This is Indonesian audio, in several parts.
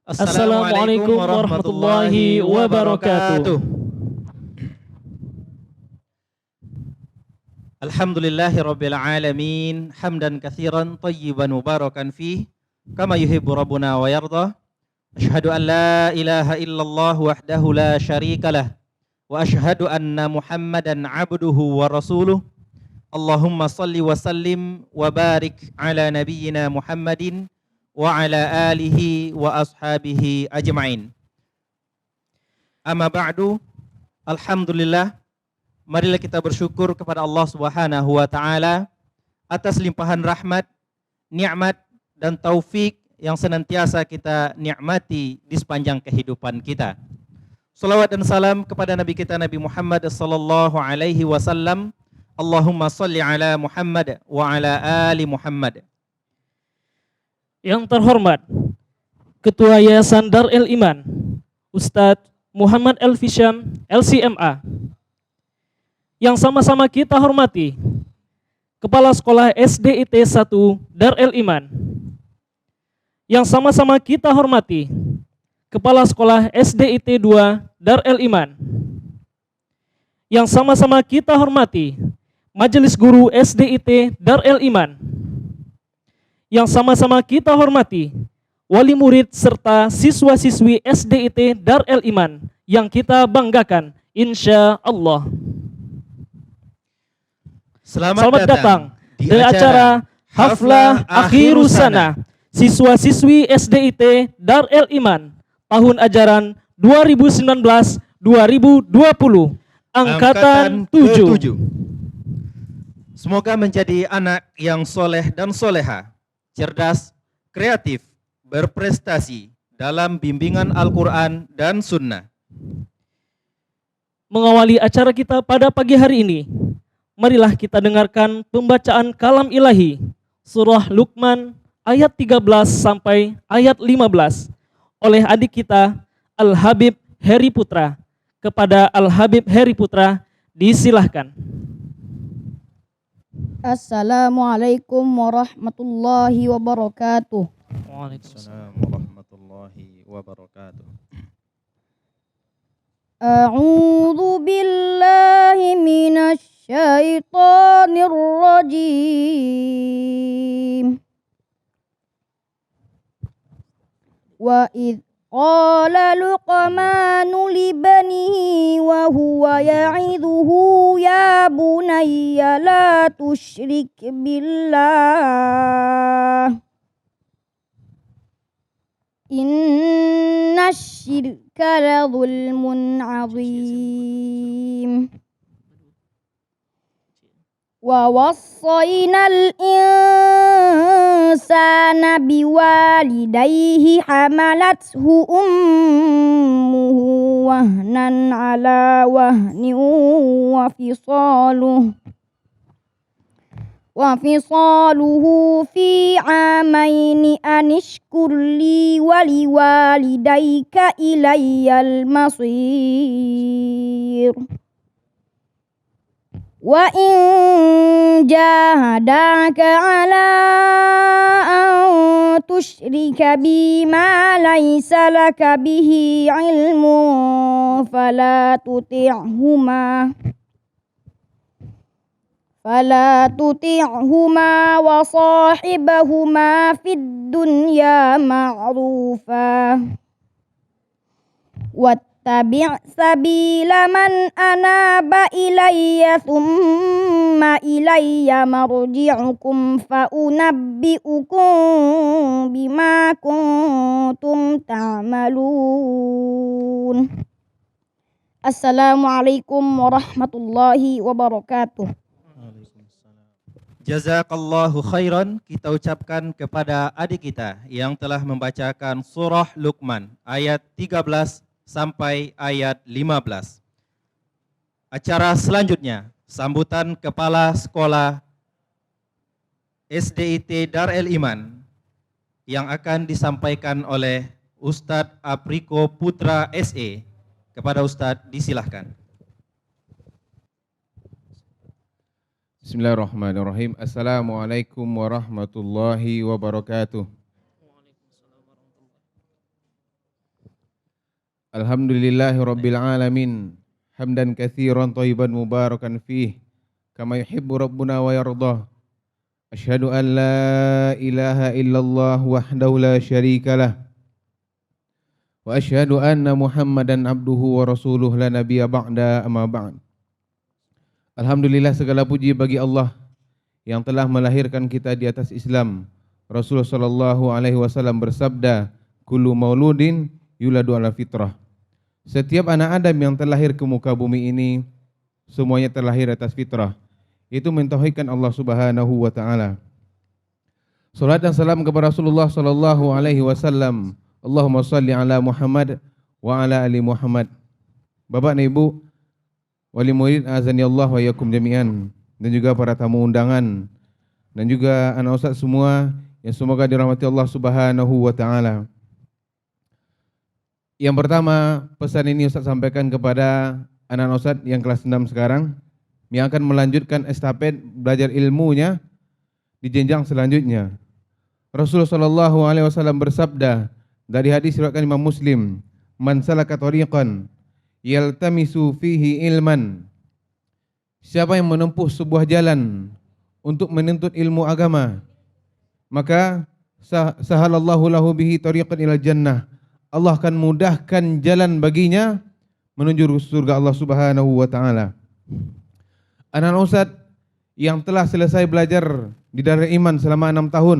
Assalamualaikum warahmatullahi wabarakatuh. Alhamdulillahirabbil alamin, hamdan katsiran thayyiban mubarakan fih, kama yuhibbu rabbuna wa yarda. Asyhadu an la ilaha illallah wahdahu la syarikalah wa asyhadu anna Muhammadan abduhu wa rasuluh. Allahumma salli wa sallim wa barik ala nabiyyina Muhammadin wa ala alihi wa ashabihi ajma'in. Amma ba'du, alhamdulillah, marilah kita bersyukur kepada Allah Subhanahu wa taala atas limpahan rahmat, nikmat dan taufik yang senantiasa kita nikmati di sepanjang kehidupan kita. Salawat dan salam kepada Nabi kita Nabi Muhammad sallallahu alaihi wasallam. Allahumma salli ala Muhammad wa ala ali Muhammad. Yang terhormat Ketua Yayasan Darul Iman Ustadz Muhammad Elfisham LCMA. Yang sama-sama kita hormati Kepala Sekolah SDIT 1 Darul Iman. Yang sama-sama kita hormati Kepala Sekolah SDIT 2 Darul Iman. Yang sama-sama kita hormati Majelis Guru SDIT Darul Iman. Yang sama-sama kita hormati wali murid serta siswa-siswi SDIT Darul Iman yang kita banggakan insya Allah. Selamat datang di acara Haflah Akhirus Sana siswa-siswi SDIT Darul Iman tahun ajaran 2019-2020 angkatan 7. Semoga menjadi anak yang soleh dan soleha, cerdas, kreatif, berprestasi dalam bimbingan Al-Quran dan Sunnah. Mengawali acara kita pada pagi hari ini, marilah kita dengarkan pembacaan kalam ilahi surah Luqman ayat 13 sampai ayat 15 oleh adik kita Al-Habib Heri Putra. Kepada Al-Habib Heri Putra disilahkan. Assalamualaikum warahmatullahi wabarakatuh. Waalaikumsalam warahmatullahi wabarakatuh. A'udzu billahi minasy syaithanir rajim. Wa id qala Luqmanu libanihi wa huwa ya'idhuhu ya bunayya la tusyrik billah inna syirka la zulmun azim. Wa wassaynal insana biwalidayhi hamalathu ummuhu wahnan ala wahnin wa fisaluhu fi amaini anishkur li wa liwalidayka ilayyal masir. Wa in jahadaka ala an tusyrika bima laysa laka bihi ilmun fala tuti'huma wa sahibahuma fid dunya ma'rufa. Wattabi' sabila man anaba ilayya thumma ilayya marji'ukum fa unabbi'ukum bima kuntum ta'malun. Assalamualaikum warahmatullahi wabarakatuh. Jazakallahu khairan, kita ucapkan kepada adik kita yang telah membacakan surah Luqman ayat 13 sampai ayat 15. Acara selanjutnya, sambutan Kepala Sekolah SDIT Darul Iman yang akan disampaikan oleh Ustadz Apriko Putra SE. Kepada Ustadz disilahkan. Bismillahirrahmanirrahim. Assalamualaikum warahmatullahi wabarakatuh. Alhamdulillahi Rabbil Alamin. Hamdan kathiran tayyiban mubarakan fih. Kama yuhibbu Rabbuna wa yardah. Ashhadu an la ilaha illallah wahdahu la syarika lah. Wa ashhadu anna Muhammadan abduhu wa rasuluh la nabiyya ba'da amma ba'd. Alhamdulillah, segala puji bagi Allah yang telah melahirkan kita di atas Islam. Rasulullah sallallahu alaihi wasallam bersabda, kullu mauludin yuladu ala fitrah. Setiap anak Adam yang terlahir ke muka bumi ini semuanya terlahir atas fitrah. Itu mentauhidkan Allah Subhanahu wa taala. Salat dan salam kepada Rasulullah sallallahu alaihi wasallam. Allahumma shalli ala Muhammad wa ala ali Muhammad. Bapak dan Ibu, wali murid azani Allah wa yakum jami'an, dan juga para tamu undangan dan juga anak ustaz semua yang semoga dirahmati Allah Subhanahu wa taala. Yang pertama, pesan ini Ustaz sampaikan kepada anak Ustaz yang kelas 6 sekarang yang akan melanjutkan estafet belajar ilmunya di jenjang selanjutnya. Rasulullah sallallahu alaihi wasallam bersabda dari hadis riwayat Imam Muslim, "Man salaka tariqan yaltamisu fihi ilman." Siapa yang menempuh sebuah jalan untuk menuntut ilmu agama, maka sahalallahu lahu bihi tariqan ilal jannah. Allah akan mudahkan jalan baginya menuju surga Allah Subhanahu wa taala. Anak Ustaz yang telah selesai belajar di Darul Iman selama 6 tahun,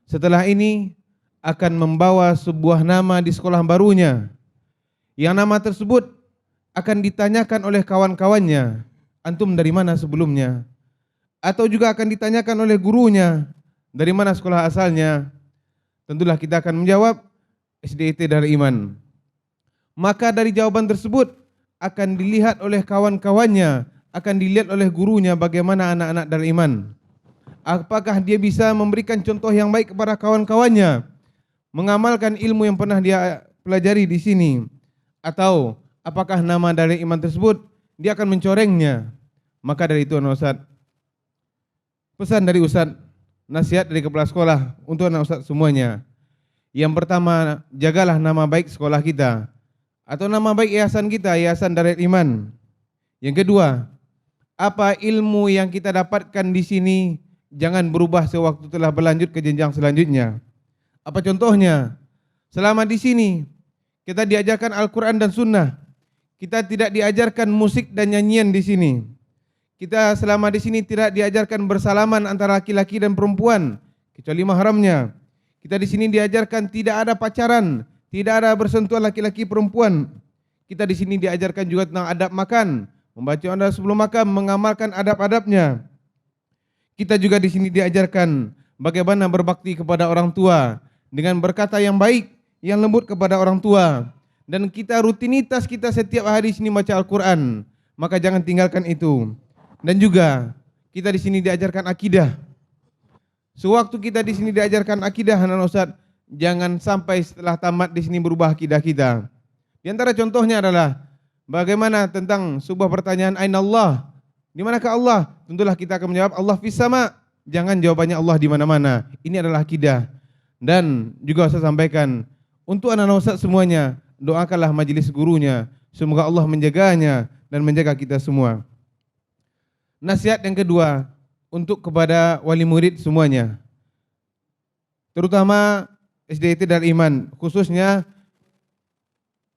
setelah ini akan membawa sebuah nama di sekolah barunya. Yang nama tersebut akan ditanyakan oleh kawan-kawannya, antum dari mana sebelumnya? Atau juga akan ditanyakan oleh gurunya, dari mana sekolah asalnya? Tentulah kita akan menjawab SDIT Darul Iman. Maka dari jawaban tersebut akan dilihat oleh kawan-kawannya, akan dilihat oleh gurunya bagaimana anak-anak Darul Iman. Apakah dia bisa memberikan contoh yang baik kepada kawan-kawannya, mengamalkan ilmu yang pernah dia pelajari di sini, atau apakah nama Darul Iman tersebut dia akan mencorengnya. Maka dari itu anak Ustaz, pesan dari Ustaz, nasihat dari kepala sekolah untuk anak Ustaz semuanya. Yang pertama, jagalah nama baik sekolah kita atau nama baik yayasan kita, Yayasan Darul Iman. Yang kedua, apa ilmu yang kita dapatkan di sini jangan berubah sewaktu telah berlanjut ke jenjang selanjutnya. Apa contohnya? Selama di sini kita diajarkan Al-Quran dan Sunnah. Kita tidak diajarkan musik dan nyanyian di sini. Kita selama di sini tidak diajarkan bersalaman antara laki-laki dan perempuan kecuali mahramnya. Kita di sini diajarkan tidak ada pacaran, tidak ada bersentuhan laki-laki perempuan. Kita di sini diajarkan juga tentang adab makan, membaca doa sebelum makan, mengamalkan adab-adabnya. Kita juga di sini diajarkan bagaimana berbakti kepada orang tua dengan berkata yang baik, yang lembut kepada orang tua. Dan kita rutinitas kita setiap hari di sini baca Al-Quran, maka jangan tinggalkan itu. Dan juga kita di sini diajarkan akidah. Sewaktu kita di sini diajarkan akidah, anak Ustaz, jangan sampai setelah tamat di sini berubah akidah kita. Di antara contohnya adalah bagaimana tentang sebuah pertanyaan, aina Allah? Di manakah Allah? Tentulah kita akan menjawab Allah fis sama. Jangan jawabannya Allah di mana-mana. Ini adalah akidah. Dan juga saya sampaikan untuk anak-anak Ustaz semuanya, doakanlah majelis gurunya. Semoga Allah menjaganya dan menjaga kita semua. Nasihat yang kedua untuk kepada wali murid semuanya, terutama SDIT Darul Iman khususnya,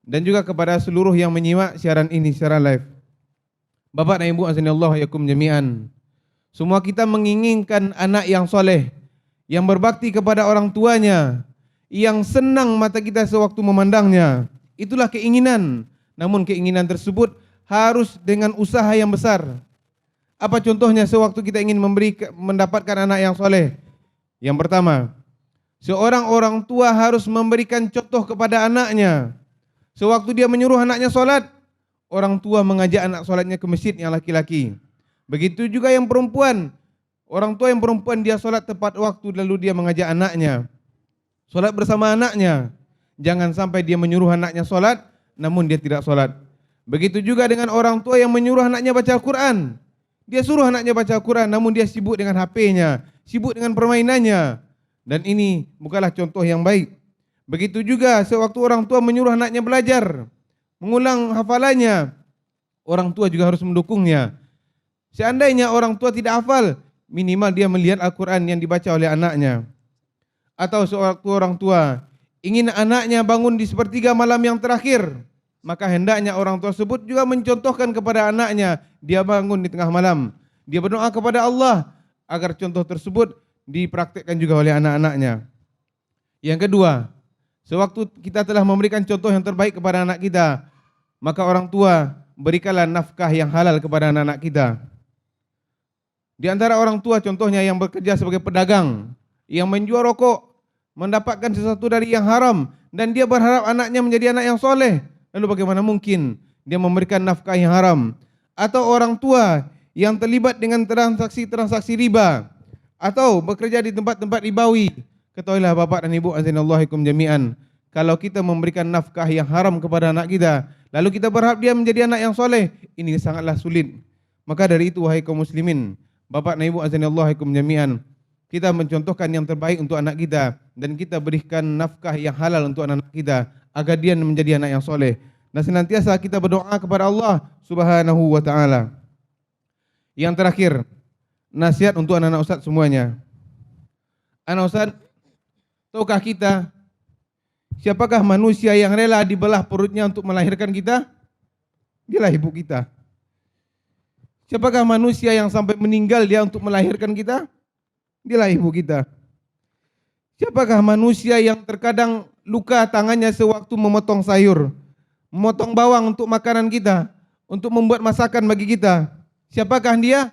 dan juga kepada seluruh yang menyimak siaran ini secara live. Bapak dan Ibu azanillahu yakum jami'an, semua kita menginginkan anak yang soleh, yang berbakti kepada orang tuanya, yang senang mata kita sewaktu memandangnya. Itulah keinginan. Namun keinginan tersebut harus dengan usaha yang besar. Apa contohnya sewaktu kita ingin mendapatkan anak yang soleh? Yang pertama, seorang orang tua harus memberikan contoh kepada anaknya. Sewaktu dia menyuruh anaknya sholat, orang tua mengajak anak sholatnya ke masjid yang laki-laki. Begitu juga yang perempuan. Orang tua yang perempuan dia sholat tepat waktu, lalu dia mengajak anaknya sholat bersama anaknya. Jangan sampai dia menyuruh anaknya sholat, namun dia tidak sholat. Begitu juga dengan orang tua yang menyuruh anaknya baca Al-Quran. Dia suruh anaknya baca Al-Quran, namun dia sibuk dengan HP-nya, sibuk dengan permainannya. Dan ini bukanlah contoh yang baik. Begitu juga sewaktu orang tua menyuruh anaknya belajar, mengulang hafalannya, orang tua juga harus mendukungnya. Seandainya orang tua tidak hafal, minimal dia melihat Al-Quran yang dibaca oleh anaknya. Atau sewaktu orang tua ingin anaknya bangun di sepertiga malam yang terakhir, maka hendaknya orang tua tersebut juga mencontohkan kepada anaknya, dia bangun di tengah malam, dia berdoa kepada Allah agar contoh tersebut dipraktikkan juga oleh anak-anaknya. Yang kedua, sewaktu kita telah memberikan contoh yang terbaik kepada anak kita, maka orang tua berikanlah nafkah yang halal kepada anak-anak kita. Di antara orang tua contohnya yang bekerja sebagai pedagang, yang menjual rokok, mendapatkan sesuatu dari yang haram, dan dia berharap anaknya menjadi anak yang soleh. Lalu bagaimana mungkin dia memberikan nafkah yang haram? Atau orang tua yang terlibat dengan transaksi-transaksi riba, atau bekerja di tempat-tempat ribawi. Ketahuilah bapak dan ibu azinallahikum jami'an, kalau kita memberikan nafkah yang haram kepada anak kita, lalu kita berharap dia menjadi anak yang soleh, ini sangatlah sulit. Maka dari itu wahai kaum muslimin, bapak dan ibu azinallahikum jami'an, kita mencontohkan yang terbaik untuk anak kita, dan kita berikan nafkah yang halal untuk anak-anak kita, agar dia menjadi anak yang soleh. Dan senantiasa kita berdoa kepada Allah Subhanahu wa ta'ala. Yang terakhir, nasihat untuk anak-anak ustaz semuanya. Anak ustaz, tahukah kita siapakah manusia yang rela dibelah perutnya untuk melahirkan kita? Dialah ibu kita. Siapakah manusia yang sampai meninggal dia untuk melahirkan kita? Dialah ibu kita. Siapakah manusia yang terkadang luka tangannya sewaktu memotong sayur, memotong bawang untuk makanan kita, untuk membuat masakan bagi kita? Siapakah dia?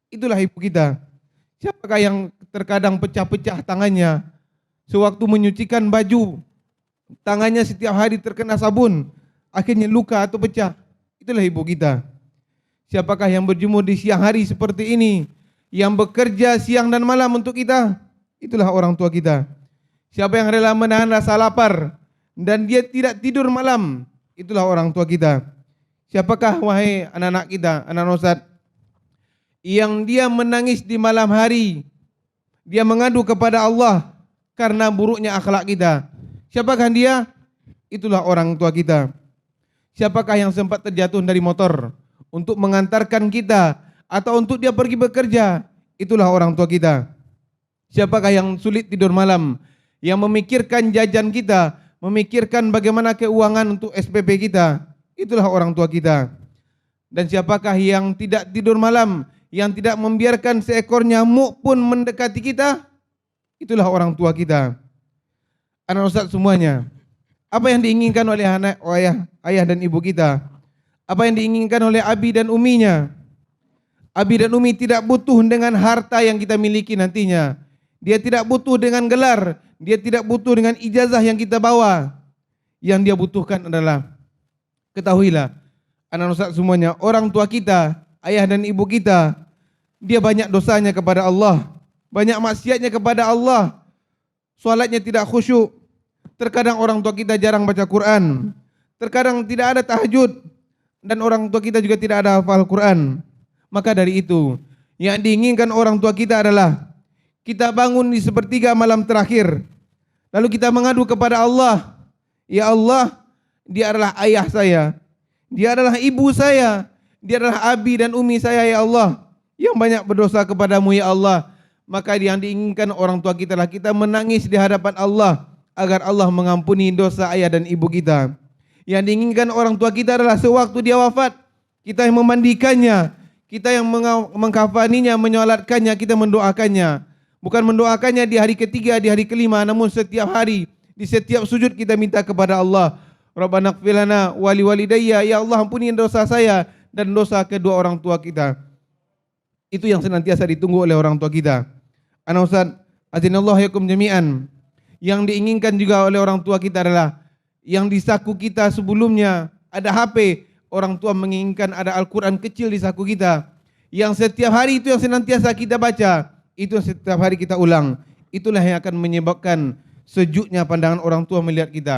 Itulah ibu kita. Siapakah yang terkadang pecah-pecah tangannya sewaktu menyucikan baju, tangannya setiap hari terkena sabun, akhirnya luka atau pecah? Itulah ibu kita. Siapakah yang berjemur di siang hari seperti ini, yang bekerja siang dan malam untuk kita? Itulah orang tua kita. Siapa yang rela menahan rasa lapar dan dia tidak tidur malam? Itulah orang tua kita. Siapakah wahai anak-anak kita, anak-anak ustaz, yang dia menangis di malam hari, dia mengadu kepada Allah karena buruknya akhlak kita? Siapakah dia? Itulah orang tua kita. Siapakah yang sempat terjatuh dari motor untuk mengantarkan kita atau untuk dia pergi bekerja? Itulah orang tua kita. Siapakah yang sulit tidur malam, yang memikirkan jajan kita, memikirkan bagaimana keuangan untuk SPP kita? Itulah orang tua kita. Dan siapakah yang tidak tidur malam, yang tidak membiarkan seekor nyamuk pun mendekati kita? Itulah orang tua kita. Anak ustaz semuanya, apa yang diinginkan oleh ayah dan ibu kita? Apa yang diinginkan oleh abi dan uminya? Abi dan umi tidak butuh dengan harta yang kita miliki nantinya. Dia tidak butuh dengan gelar, dia tidak butuh dengan ijazah yang kita bawa. Yang dia butuhkan adalah, ketahuilah anak ustaz semuanya, orang tua kita, ayah dan ibu kita, dia banyak dosanya kepada Allah, banyak maksiatnya kepada Allah, salatnya tidak khusyuk, terkadang orang tua kita jarang baca Quran, terkadang tidak ada tahajud, dan orang tua kita juga tidak ada hafal Quran. Maka dari itu, yang diinginkan orang tua kita adalah kita bangun di sepertiga malam terakhir, lalu kita mengadu kepada Allah, ya Allah, dia adalah ayah saya, dia adalah ibu saya, dia adalah abi dan umi saya, ya Allah, yang banyak berdosa kepadamu, ya Allah. Maka yang diinginkan orang tua kita adalah kita menangis di hadapan Allah agar Allah mengampuni dosa ayah dan ibu kita. Yang diinginkan orang tua kita adalah sewaktu dia wafat, kita yang memandikannya, kita yang mengkafaninya, menyolatkannya, kita mendoakannya. Bukan mendoakannya di hari ketiga, di hari kelima, namun setiap hari, di setiap sujud kita minta kepada Allah, Rabbana ighfir lana wa liwalidayya, ya Allah ampuni dosa saya dan dosa kedua orang tua kita. Itu yang senantiasa ditunggu oleh orang tua kita. Anak ustaz, azinallahu yakum jami'an. Yang diinginkan juga oleh orang tua kita adalah yang di saku kita sebelumnya ada HP, orang tua menginginkan ada Al-Quran kecil di saku kita, yang setiap hari itu yang senantiasa kita baca, itu yang setiap hari kita ulang. Itulah yang akan menyebabkan sejuknya pandangan orang tua melihat kita.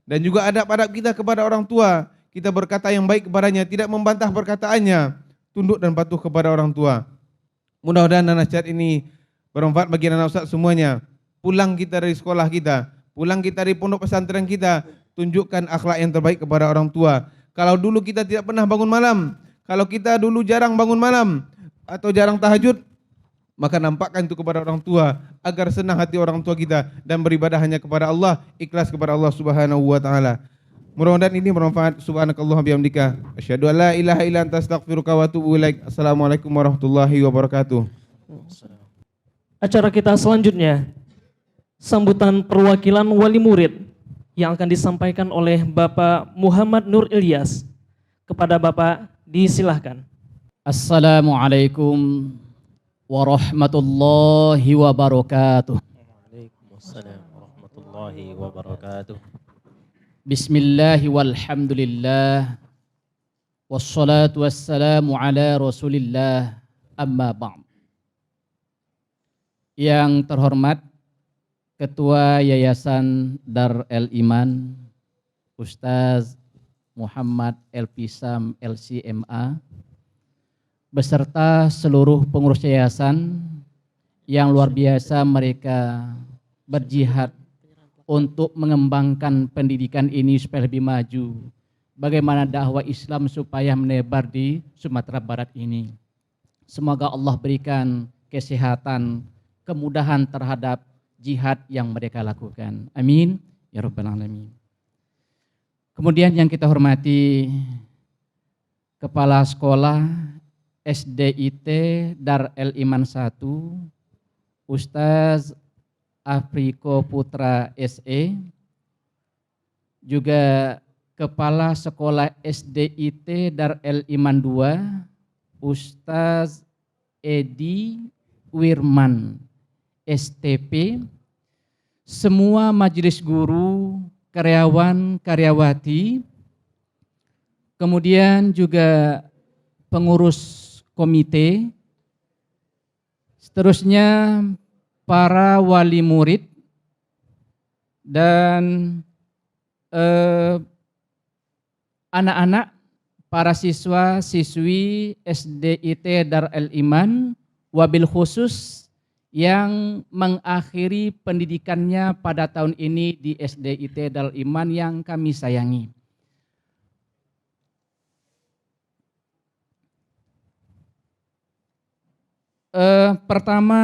Dan juga adab-adab kita kepada orang tua, kita berkata yang baik kepadanya, tidak membantah perkataannya, tunduk dan patuh kepada orang tua. Mudah-mudahan nasihat ini bermanfaat bagi anak ustaz semuanya. Pulang kita dari sekolah kita, Pulang kita di pondok pesantren kita, tunjukkan akhlak yang terbaik kepada orang tua. Kalau dulu kita tidak pernah bangun malam, kalau kita dulu jarang bangun malam atau jarang tahajud, maka nampakkan itu kepada orang tua agar senang hati orang tua kita dan beribadah hanya kepada Allah, ikhlas kepada Allah Subhanahu wa taala. Mudah-mudahan ini bermanfaat. Subhanakallahumma bihamdika asyhadu an la ilaha illa anta astaghfiruka wa atubu ilaik. Assalamualaikum warahmatullahi wabarakatuh. Acara kita selanjutnya, sambutan perwakilan wali murid yang akan disampaikan oleh Bapak Muhammad Nur Ilyas. Kepada Bapak disilahkan. Assalamualaikum warahmatullahi wabarakatuh. Waalaikumsalam warahmatullahi wabarakatuh. Bismillahi walhamdulillah wassalatu wassalamu ala rasulillah amma ba'd. Yang terhormat Ketua Yayasan Dar El Iman Ustaz Muhammad Elpisam LCMA beserta seluruh pengurus yayasan yang luar biasa, mereka berjihad untuk mengembangkan pendidikan ini supaya lebih maju. Bagaimana dakwah Islam supaya menebar di Sumatera Barat ini. Semoga Allah berikan kesehatan, kemudahan terhadap jihad yang mereka lakukan. Amin ya rabbal alamin. Kemudian yang kita hormati Kepala Sekolah SDIT Dar El Iman 1, Ustaz Afriko Putra SE, juga Kepala Sekolah SDIT Dar El Iman 2, Ustaz Edi Wirman STP, semua majelis guru, karyawan, karyawati, kemudian juga pengurus komite, seterusnya para wali murid dan anak-anak, para siswa siswi SDIT Dar El Iman, wabil khusus yang mengakhiri pendidikannya pada tahun ini di SDIT Dar El Iman yang kami sayangi. Pertama,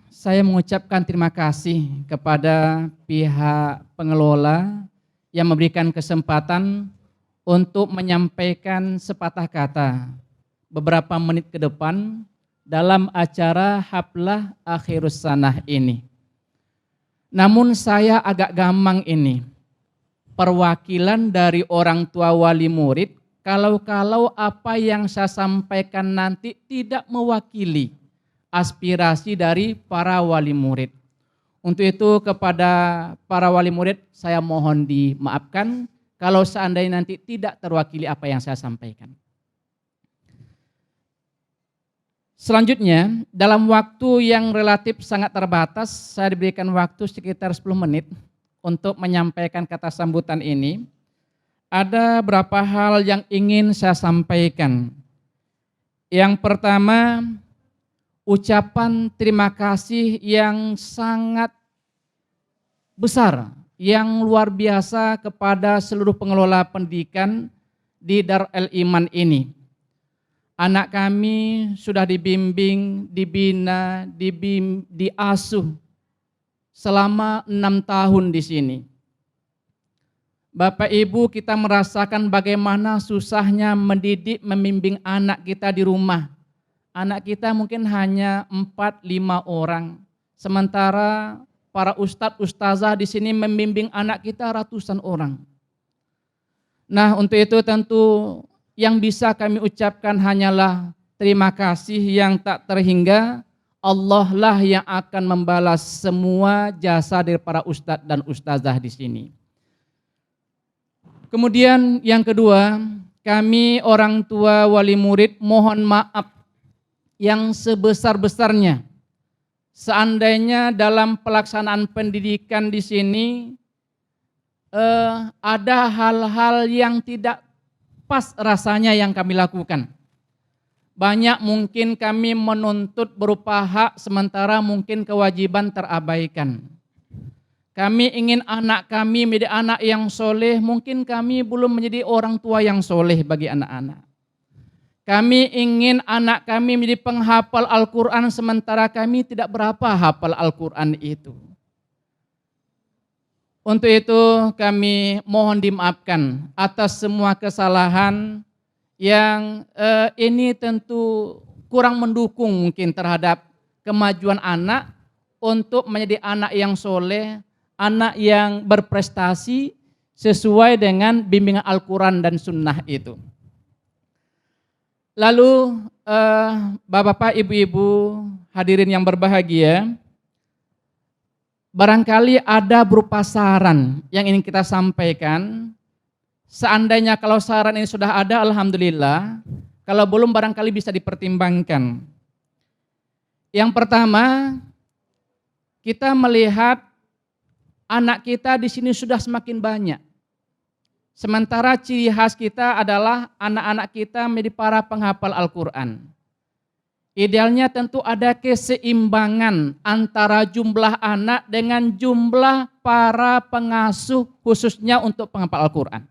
saya mengucapkan terima kasih kepada pihak pengelola yang memberikan kesempatan untuk menyampaikan sepatah kata beberapa menit ke depan dalam acara Haflah Akhirus Sanah ini. Namun saya agak gampang ini, perwakilan dari orang tua wali murid, kalau apa yang saya sampaikan nanti tidak mewakili aspirasi dari para wali murid. Untuk itu kepada para wali murid saya mohon dimaafkan kalau seandainya nanti tidak terwakili apa yang saya sampaikan. Selanjutnya, dalam waktu yang relatif sangat terbatas, saya diberikan waktu sekitar 10 menit untuk menyampaikan kata sambutan ini. Ada beberapa hal yang ingin saya sampaikan. Yang pertama, ucapan terima kasih yang sangat besar, yang luar biasa kepada seluruh pengelola pendidikan di Dar El Iman ini. Anak kami sudah dibimbing, dibina, diasuh selama 6 tahun di sini. Bapak Ibu, kita merasakan bagaimana susahnya mendidik, membimbing anak kita di rumah. Anak kita mungkin hanya 4-5 orang, sementara para ustadz ustazah di sini membimbing anak kita ratusan orang. Nah, untuk itu tentu yang bisa kami ucapkan hanyalah terima kasih yang tak terhingga. Allah lah yang akan membalas semua jasa dari para ustadz dan ustazah di sini. Kemudian yang kedua, kami orang tua wali murid mohon maaf yang sebesar-besarnya seandainya dalam pelaksanaan pendidikan di sini ada hal-hal yang tidak pas rasanya yang kami lakukan. Banyak mungkin kami menuntut berupa hak sementara mungkin kewajiban terabaikan. kami ingin anak kami menjadi anak yang soleh, mungkin kami belum menjadi orang tua yang soleh bagi anak-anak. Kami ingin anak kami menjadi penghafal Al-Quran, sementara kami tidak berapa hafal Al-Quran itu. Untuk itu kami mohon dimaafkan atas semua kesalahan yang ini tentu kurang mendukung mungkin terhadap kemajuan anak untuk menjadi anak yang soleh, anak yang berprestasi sesuai dengan bimbingan Al-Quran dan Sunnah itu. Lalu Bapak-bapak, Ibu-ibu, hadirin yang berbahagia, barangkali ada berupa saran yang ingin kita sampaikan. Seandainya kalau saran ini sudah ada, alhamdulillah. Kalau belum, barangkali bisa dipertimbangkan. Yang pertama, kita melihat anak kita di sini sudah semakin banyak. Sementara ciri khas kita adalah anak-anak kita menjadi para penghafal Al-Quran. Idealnya tentu ada keseimbangan antara jumlah anak dengan jumlah para pengasuh khususnya untuk penghafal Al-Quran.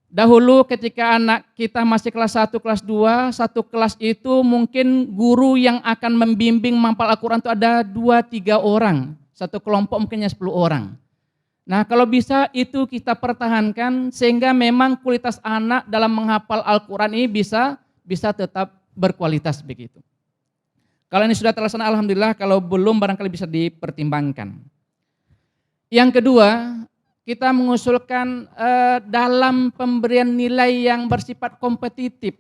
Dahulu ketika anak kita masih kelas 1, kelas 2, satu kelas itu mungkin guru yang akan membimbing menghafal Al-Quran itu ada 2-3 orang. Satu kelompok mungkinnya 10 orang. Nah, kalau bisa itu kita pertahankan sehingga memang kualitas anak dalam menghafal Al-Quran ini bisa tetap berkualitas begitu. Kalau ini sudah terlaksana alhamdulillah, kalau belum barangkali bisa dipertimbangkan. Yang kedua, kita mengusulkan dalam pemberian nilai yang bersifat kompetitif.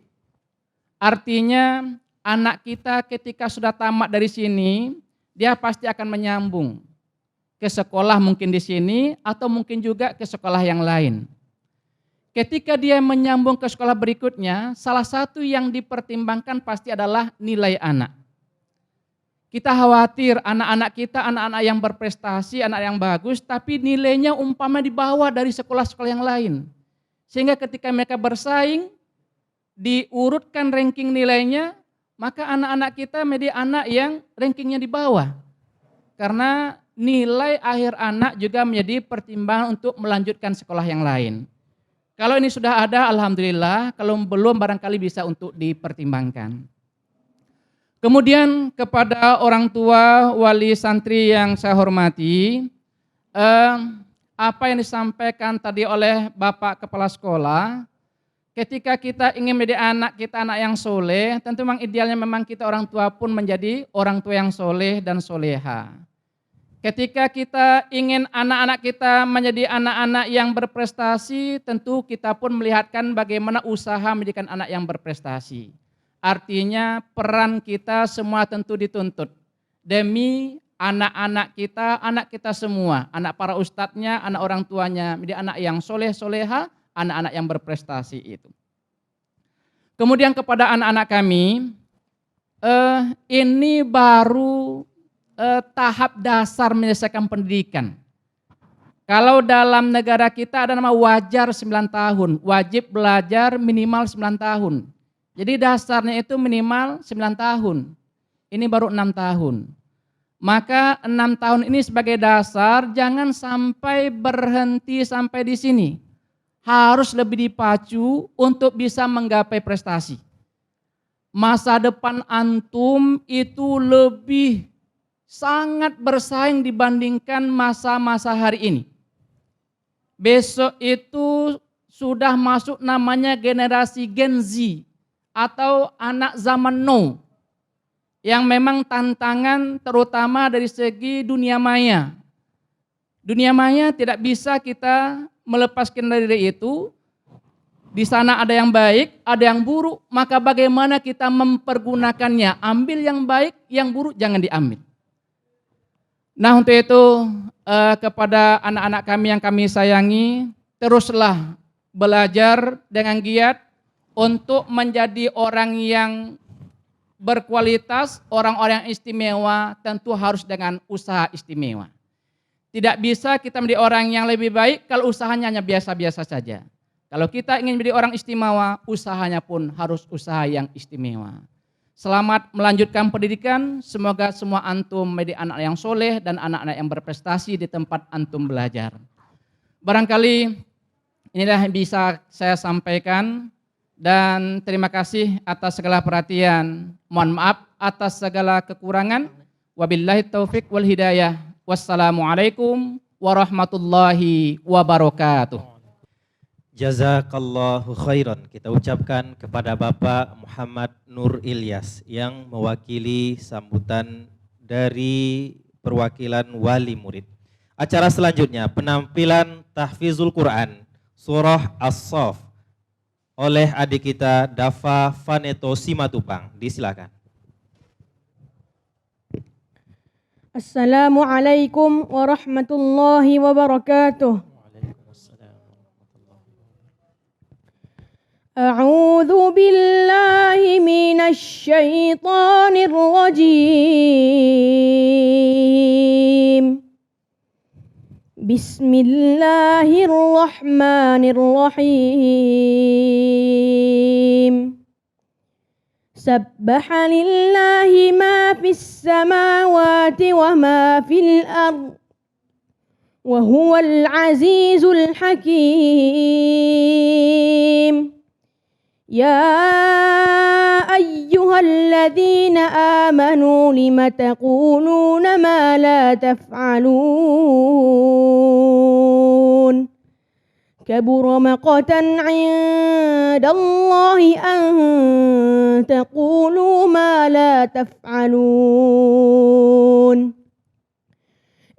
Artinya anak kita ketika sudah tamat dari sini, dia pasti akan menyambung ke sekolah mungkin di sini atau mungkin juga ke sekolah yang lain. Ketika dia menyambung ke sekolah berikutnya, salah satu yang dipertimbangkan pasti adalah nilai anak. Kita khawatir anak-anak kita, anak-anak yang berprestasi, anak yang bagus, tapi nilainya umpama di bawah dari sekolah-sekolah yang lain. Sehingga ketika mereka bersaing, diurutkan ranking nilainya, maka anak-anak kita menjadi anak yang rankingnya di bawah. Karena nilai akhir anak juga menjadi pertimbangan untuk melanjutkan sekolah yang lain. Kalau ini sudah ada, alhamdulillah. Kalau belum, barangkali bisa untuk dipertimbangkan. Kemudian kepada orang tua, wali santri yang saya hormati, apa yang disampaikan tadi oleh Bapak Kepala Sekolah, ketika kita ingin menjadi anak kita anak yang soleh, tentu memang idealnya memang kita orang tua pun menjadi orang tua yang soleh dan soleha. Ketika kita ingin anak-anak kita menjadi anak-anak yang berprestasi, tentu kita pun melihatkan bagaimana usaha menjadikan anak yang berprestasi. Artinya peran kita semua tentu dituntut demi anak-anak kita, anak kita semua, anak para ustadznya, anak orang tuanya, menjadi anak yang soleh-soleha, anak-anak yang berprestasi itu. Kemudian kepada anak-anak kami, ini baru tahap dasar menyelesaikan pendidikan. Kalau dalam negara kita ada nama wajar 9 tahun, wajib belajar minimal 9 tahun. Jadi dasarnya itu minimal 9 tahun. Ini baru 6 tahun. Maka 6 tahun ini sebagai dasar, jangan sampai berhenti sampai di sini. Harus lebih dipacu untuk bisa menggapai prestasi. Masa depan antum itu lebih sangat bersaing dibandingkan masa-masa hari ini. Besok itu sudah masuk namanya generasi Gen Z atau anak zaman now. Yang memang tantangan terutama dari segi dunia maya. Dunia maya tidak bisa kita melepaskan dari itu. Di sana ada yang baik, ada yang buruk, maka bagaimana kita mempergunakannya? Ambil yang baik, yang buruk jangan diambil. Nah, untuk itu kepada anak-anak kami yang kami sayangi, teruslah belajar dengan giat untuk menjadi orang yang berkualitas, orang-orang yang istimewa, tentu harus dengan usaha istimewa. Tidak bisa kita menjadi orang yang lebih baik kalau usahanya hanya biasa-biasa saja. Kalau kita ingin menjadi orang istimewa, usahanya pun harus usaha yang istimewa. Selamat melanjutkan pendidikan. Semoga semua antum menjadi anak yang soleh dan anak-anak yang berprestasi di tempat antum belajar. Barangkali inilah yang bisa saya sampaikan dan terima kasih atas segala perhatian. Mohon maaf atas segala kekurangan. Wabillahi taufik wal hidayah. Wassalamualaikum warahmatullahi wabarakatuh. Jazakallahu khairan. Kita ucapkan kepada Bapak Muhammad Nur Ilyas yang mewakili sambutan dari perwakilan wali murid. Acara selanjutnya penampilan tahfizul Quran surah As-Saff oleh adik kita Dafa Vaneto Simatupang. Disilakan. Assalamualaikum warahmatullahi wabarakatuh. أعوذ بالله من الشيطان الرجيم بسم الله الرحمن الرحيم سبح لله ما في السماوات وما في الأرض وهو العزيز الحكيم يا أيها الذين آمنوا لم تقولون ما لا تفعلون كبر مقتا عند الله أن تقولوا ما لا تفعلون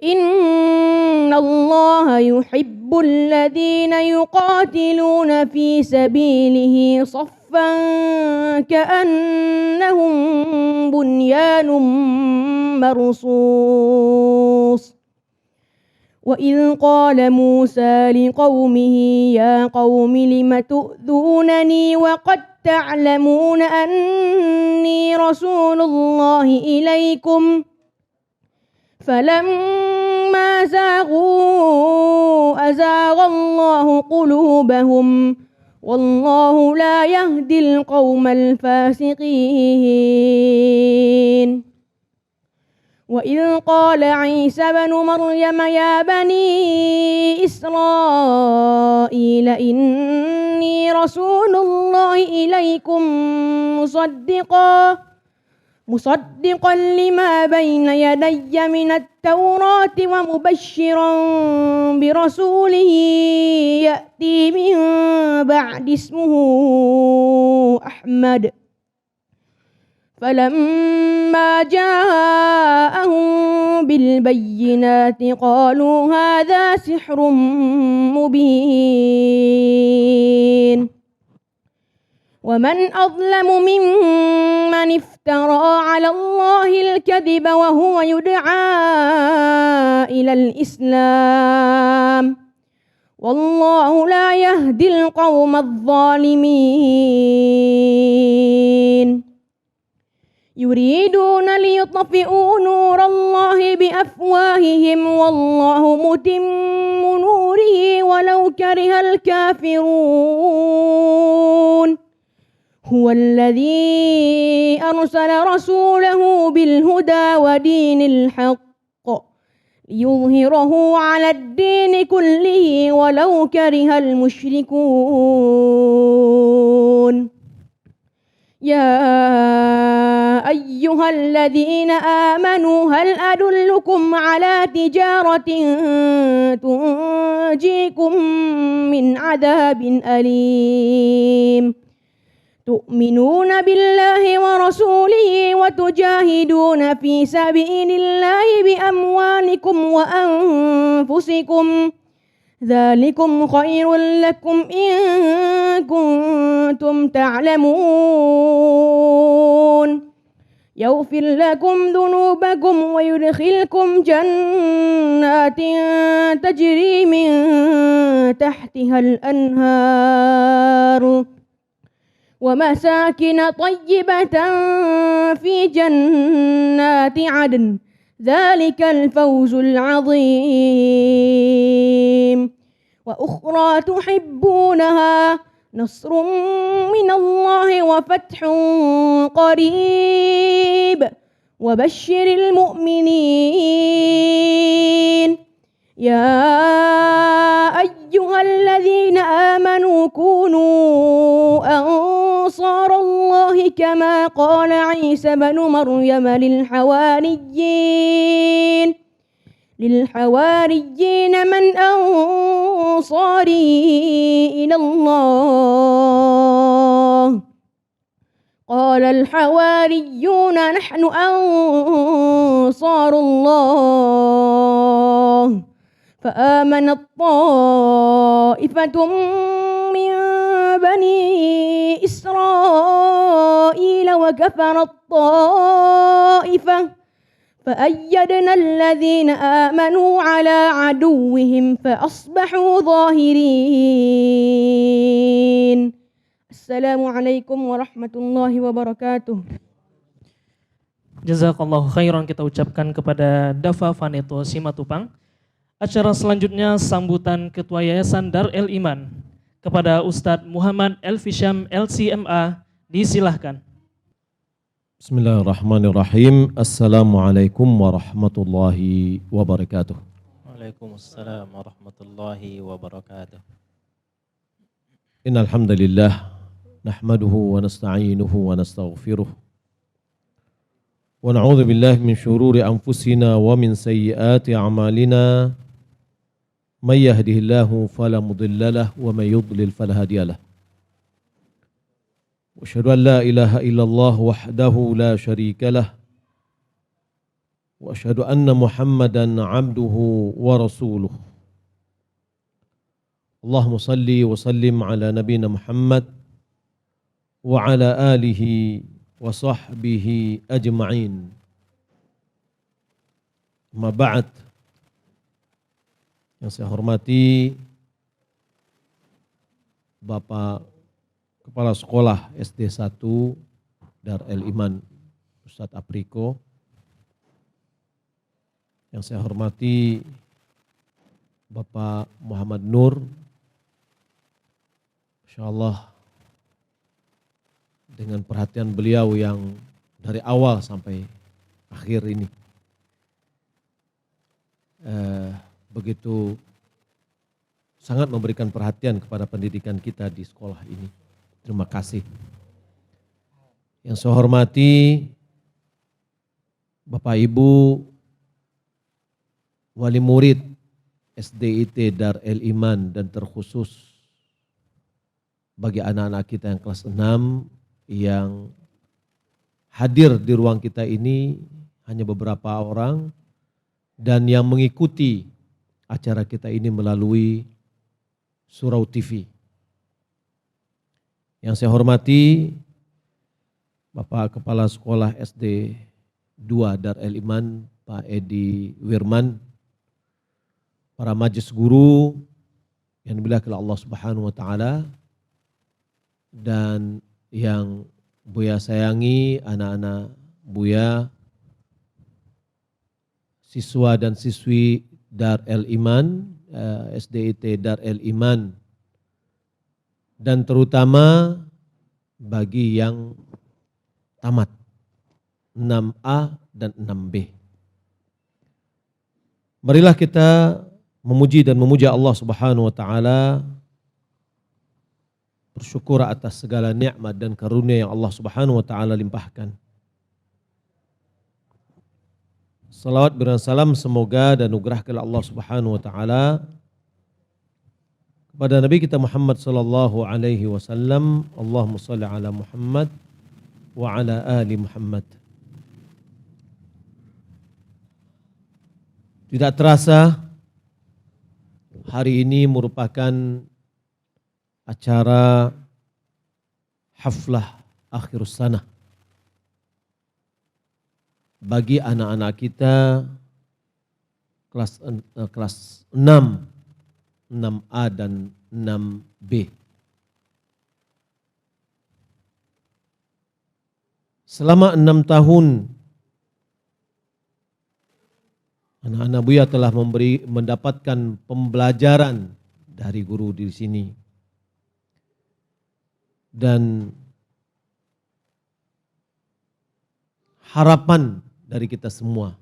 إن الله يحب الذين يقاتلون في سبيله صفا كأنهم بنيان مرصوص وإذ قال موسى لقومه يا قوم لم تؤذونني وقد تعلمون أني رسول الله إليكم فلما زاغوا أزاغ الله قلوبهم والله لا يهدي القوم الفاسقين وإذ قال عيسى بن مريم يا بني إسرائيل إني رسول الله إليكم مصدقا لما بين يدي من التوراة ومبشرا برسول يأتي من بعد اسمه أحمد فلما جاءهم بالبينات قالوا هذا سحر مبين ومن أظلم ممن افترى على الله الكذب وهو يدعى إلى الإسلام والله لا يهدي القوم الظالمين يريدون ليطفئوا نور الله بأفواههم والله متم نوره ولو كره الكافرون هو الذي أرسل رسوله بالهدى ودين الحق ليظهره على الدين كله ولو كره المشركون يا أيها الذين آمنوا هل أدلكم على تجارة تنجيكم من عذاب أليم تؤمنون بالله ورسوله وتجاهدون في سبيل الله بأموالكم وأنفسكم ذلكم خير لكم إن كنتم تعلمون يغفر لكم ذنوبكم ويدخلكم جنات تجري من تحتها الأنهار ومساكن طيبة في جنات عدن ذلك الفوز العظيم وأخرى تحبونها نصر من الله وفتح قريب وبشر المؤمنين يا أيها الذين آمنوا كونوا أنصار الله كما قال عيسى بن مريم للحواريين من أنصاري إلى الله قال الحواريون نحن أنصار الله فآمنت طائفة من بني إسرائيل وكفرت طائفة فأيدنا الذين آمنوا على عدوهم فأصبحوا ظاهرين. Assalamualaikum warahmatullahi wabarakatuh. Jazakallahu khairan kita ucapkan kepada Dafa Vaneto Simatupang. Acara selanjutnya sambutan Ketua Yayasan Dar El Iman kepada Ustadz Muhammad Elfisham LCMA, disilahkan. Bismillahirrahmanirrahim. Assalamualaikum warahmatullahi wabarakatuh. Waalaikumsalam warahmatullahi wabarakatuh. Innal hamdalillah nahmaduhu wa nasta'inuhu wa nastaghfiruh wa na'udzu billahi min shururi anfusina wa min sayyiati a'malina may yahdihillahu fala mudilla lahu wa may yudlil fala hadiya lahu. Wa asyhadu an la ilaha illallah wahdahu la syarika lah wa asyhadu anna Muhammadan 'abduhu wa rasuluh. Allahumma salli wa sallim ala nabiyina Muhammad wa ala alihi wa sahbihi ajma'in. Amma ba'd. Yang saya hormati Bapak Kepala Sekolah SD 1 Dar El Iman Ustadz Apriko. Yang saya hormati Bapak Muhammad Nur. InsyaAllah dengan perhatian beliau yang dari awal sampai akhir ini begitu sangat memberikan perhatian kepada pendidikan kita di sekolah ini. Terima kasih. Yang saya hormati Bapak Ibu wali murid SDIT Dar El Iman dan terkhusus bagi anak-anak kita yang kelas 6 yang hadir di ruang kita ini hanya beberapa orang dan yang mengikuti acara kita ini melalui Surau TV. Yang saya hormati Bapak Kepala Sekolah SD 2 Dar El Iman, Pak Edi Wirman, para majelis guru yang dimuliakan Allah Subhanahu wa taala, dan yang Buya sayangi, anak-anak Buya, siswa dan siswi Dar El Iman, SDIT Dar El Iman, dan terutama bagi yang tamat 6A dan 6B. Marilah kita memuji dan memuja Allah Subhanahu wa taala, bersyukur atas segala nikmat dan karunia yang Allah Subhanahu wa taala limpahkan. Salawat dan salam semoga dan anugerahkan Allah Subhanahu wa taala kepada Nabi kita Muhammad sallallahu alaihi wasallam. Allahumma shalli ala Muhammad wa ala ali Muhammad. Tidak terasa hari ini merupakan acara haflah akhir sanah bagi anak-anak kita kelas 6, 6A dan 6B. Selama 6 tahun anak-anak Buya telah mendapatkan pembelajaran dari guru di sini. dan harapan dari kita semua.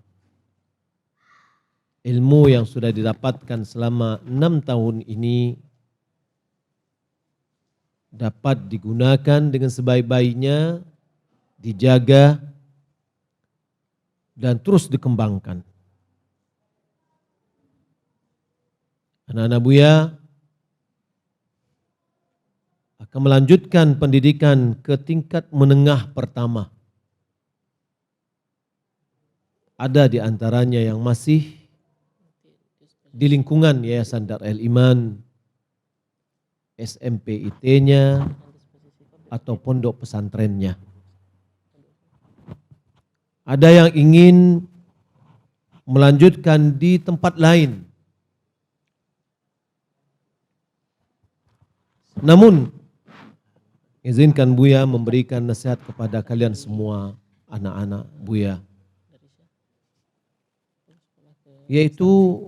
Ilmu yang sudah didapatkan selama 6 tahun ini dapat digunakan dengan sebaik-baiknya, dijaga, dan terus dikembangkan. Anak-anak Buya akan melanjutkan pendidikan ke tingkat menengah pertama. Ada di antaranya yang masih di lingkungan Yayasan Darul Iman, SMPIT-nya, atau pondok pesantrennya. Ada yang ingin melanjutkan di tempat lain. Namun, izinkan Buya memberikan nasihat kepada kalian semua, anak-anak Buya. Yaitu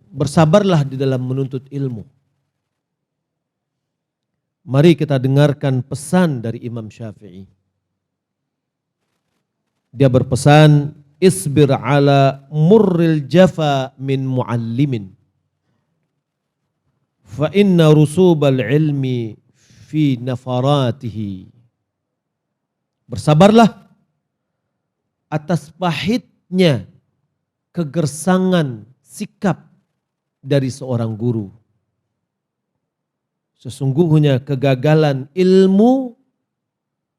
bersabarlah di dalam menuntut ilmu. Mari kita dengarkan pesan dari Imam Syafi'i. Dia berpesan, isbir ala murril jafa min muallimin. Fa inna rusubal ilmi fi nafaratihi. Bersabarlah atas pahitnya kegersangan sikap dari seorang guru. Sesungguhnya kegagalan ilmu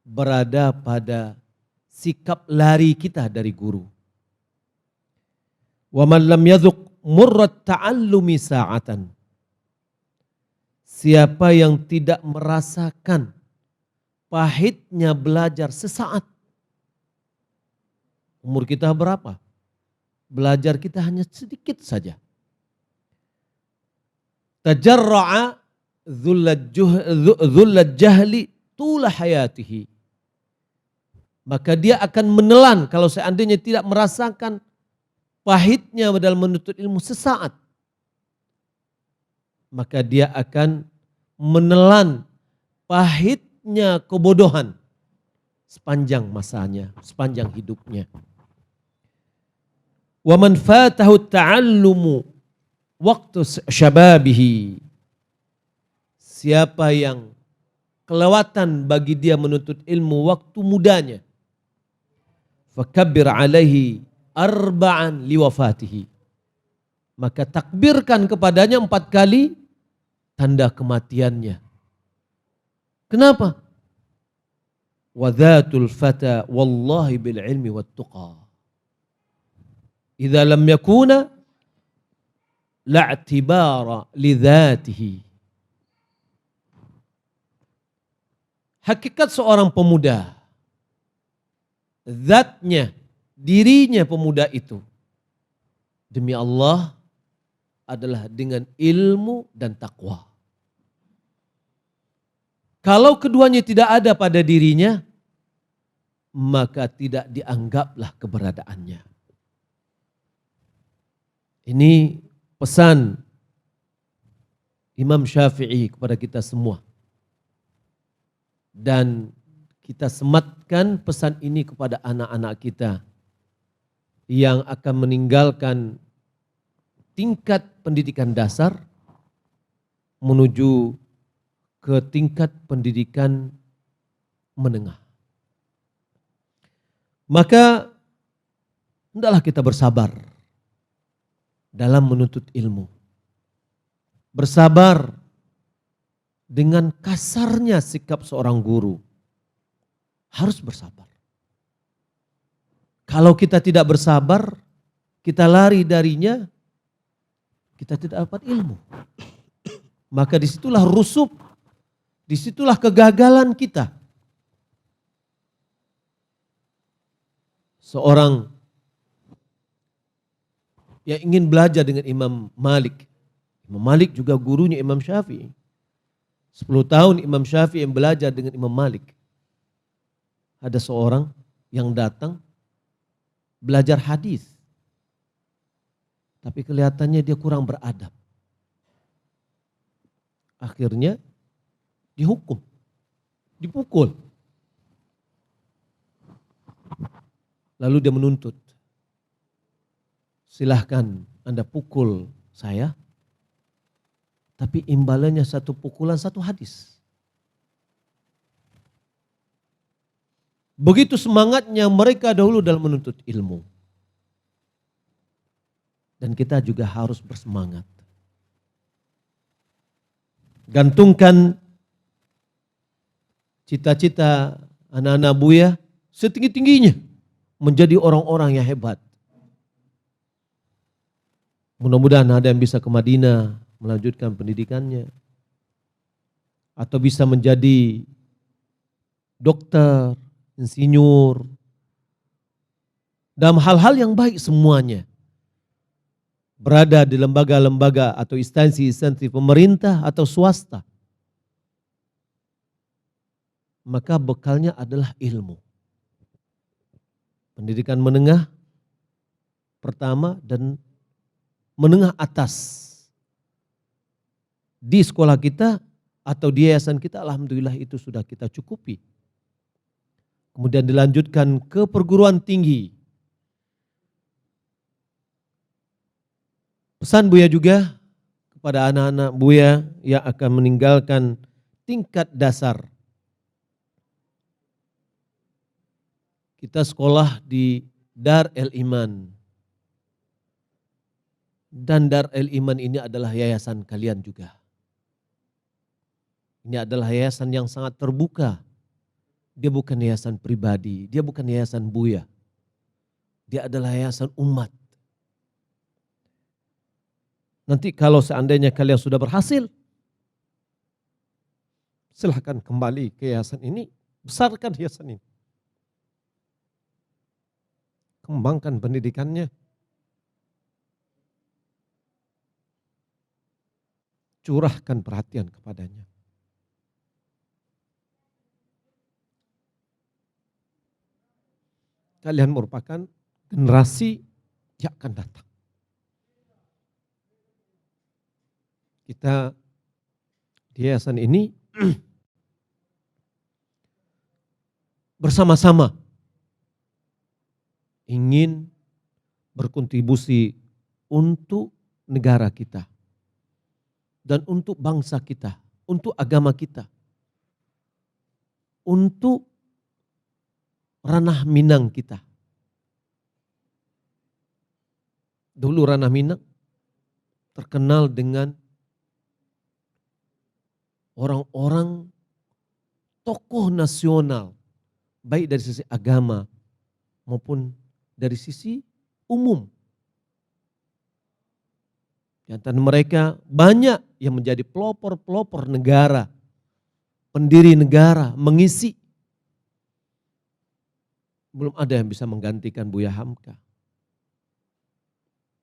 berada pada sikap lari kita dari guru. Wa man lam yadhuq murrat ta'allumi sa'atan. Siapa yang tidak merasakan pahitnya belajar sesaat. Umur kita berapa? Belajar kita hanya sedikit saja. Tajarra'a dhullad jahli tula hayatihi. Maka dia akan menelan kalau seandainya tidak merasakan pahitnya dalam menuntut ilmu sesaat. Maka dia akan menelan pahitnya kebodohan sepanjang masanya, sepanjang hidupnya. Wa man fatahu ta'allumu waktu syababihi. Siapa yang kelewatan bagi dia menuntut ilmu waktu mudanya. Fakabbir alaihi arba'an liwafatihi. Maka takbirkan kepadanya 4 kali tanda kematiannya. Kenapa? Wadhatul fata wallahi bil ilmi wat tuqa. Idza lam yakuna la'tibara lidhatihi. Hakikat seorang pemuda, zatnya, dirinya pemuda itu, demi Allah adalah dengan ilmu dan takwa. Kalau keduanya tidak ada pada dirinya, maka tidak dianggaplah keberadaannya. Ini pesan Imam Syafi'i kepada kita semua. Dan kita sematkan pesan ini kepada anak-anak kita yang akan meninggalkan tingkat pendidikan dasar menuju ke tingkat pendidikan menengah. Maka hendaklah kita bersabar dalam menuntut ilmu. Bersabar dengan kasarnya sikap seorang guru. Harus bersabar. Kalau kita tidak bersabar, kita lari darinya, kita tidak dapat ilmu. Maka disitulah rusuk, disitulah kegagalan kita. Seorang yang ingin belajar dengan Imam Malik. Imam Malik juga gurunya Imam Syafi'i. 10 tahun Imam Syafi'i yang belajar dengan Imam Malik. Ada seorang yang datang belajar hadis. Tapi kelihatannya dia kurang beradab. Akhirnya dihukum. dipukul. Lalu dia menuntut, silahkan Anda pukul saya, tapi imbalannya satu pukulan satu hadis. Begitu semangatnya mereka dahulu dalam menuntut ilmu. Dan kita juga harus bersemangat. Gantungkan cita-cita anak-anak Buya setinggi-tingginya menjadi orang-orang yang hebat. Mudah-mudahan ada yang bisa ke Madinah melanjutkan pendidikannya. Atau bisa menjadi dokter, insinyur, dalam hal-hal yang baik semuanya. Berada di lembaga-lembaga atau instansi-instansi pemerintah atau swasta. Maka bekalnya adalah ilmu. Pendidikan menengah pertama dan menengah atas. Di sekolah kita atau di yayasan kita, alhamdulillah itu sudah kita cukupi. Kemudian dilanjutkan ke perguruan tinggi. Pesan Buya juga kepada anak-anak Buya yang akan meninggalkan tingkat dasar. Kita sekolah di Dar El Iman. Dan Dar El Iman ini adalah yayasan kalian juga. Ini adalah yayasan yang sangat terbuka. Dia bukan yayasan pribadi, dia bukan yayasan Buya. Dia adalah yayasan umat. Nanti kalau seandainya kalian sudah berhasil, silahkan kembali ke yayasan ini, besarkan yayasan ini. Kembangkan pendidikannya. Curahkan perhatian kepadanya. Kalian merupakan generasi yang akan datang. Kita di yayasan ini bersama-sama ingin berkontribusi untuk negara kita dan untuk bangsa kita, untuk agama kita, untuk ranah Minang kita. Dulu ranah Minang terkenal dengan orang-orang tokoh nasional, baik dari sisi agama maupun dari sisi umum. Di antara mereka banyak yang menjadi pelopor-pelopor negara, pendiri negara, mengisi. Belum ada yang bisa menggantikan Buya Hamka.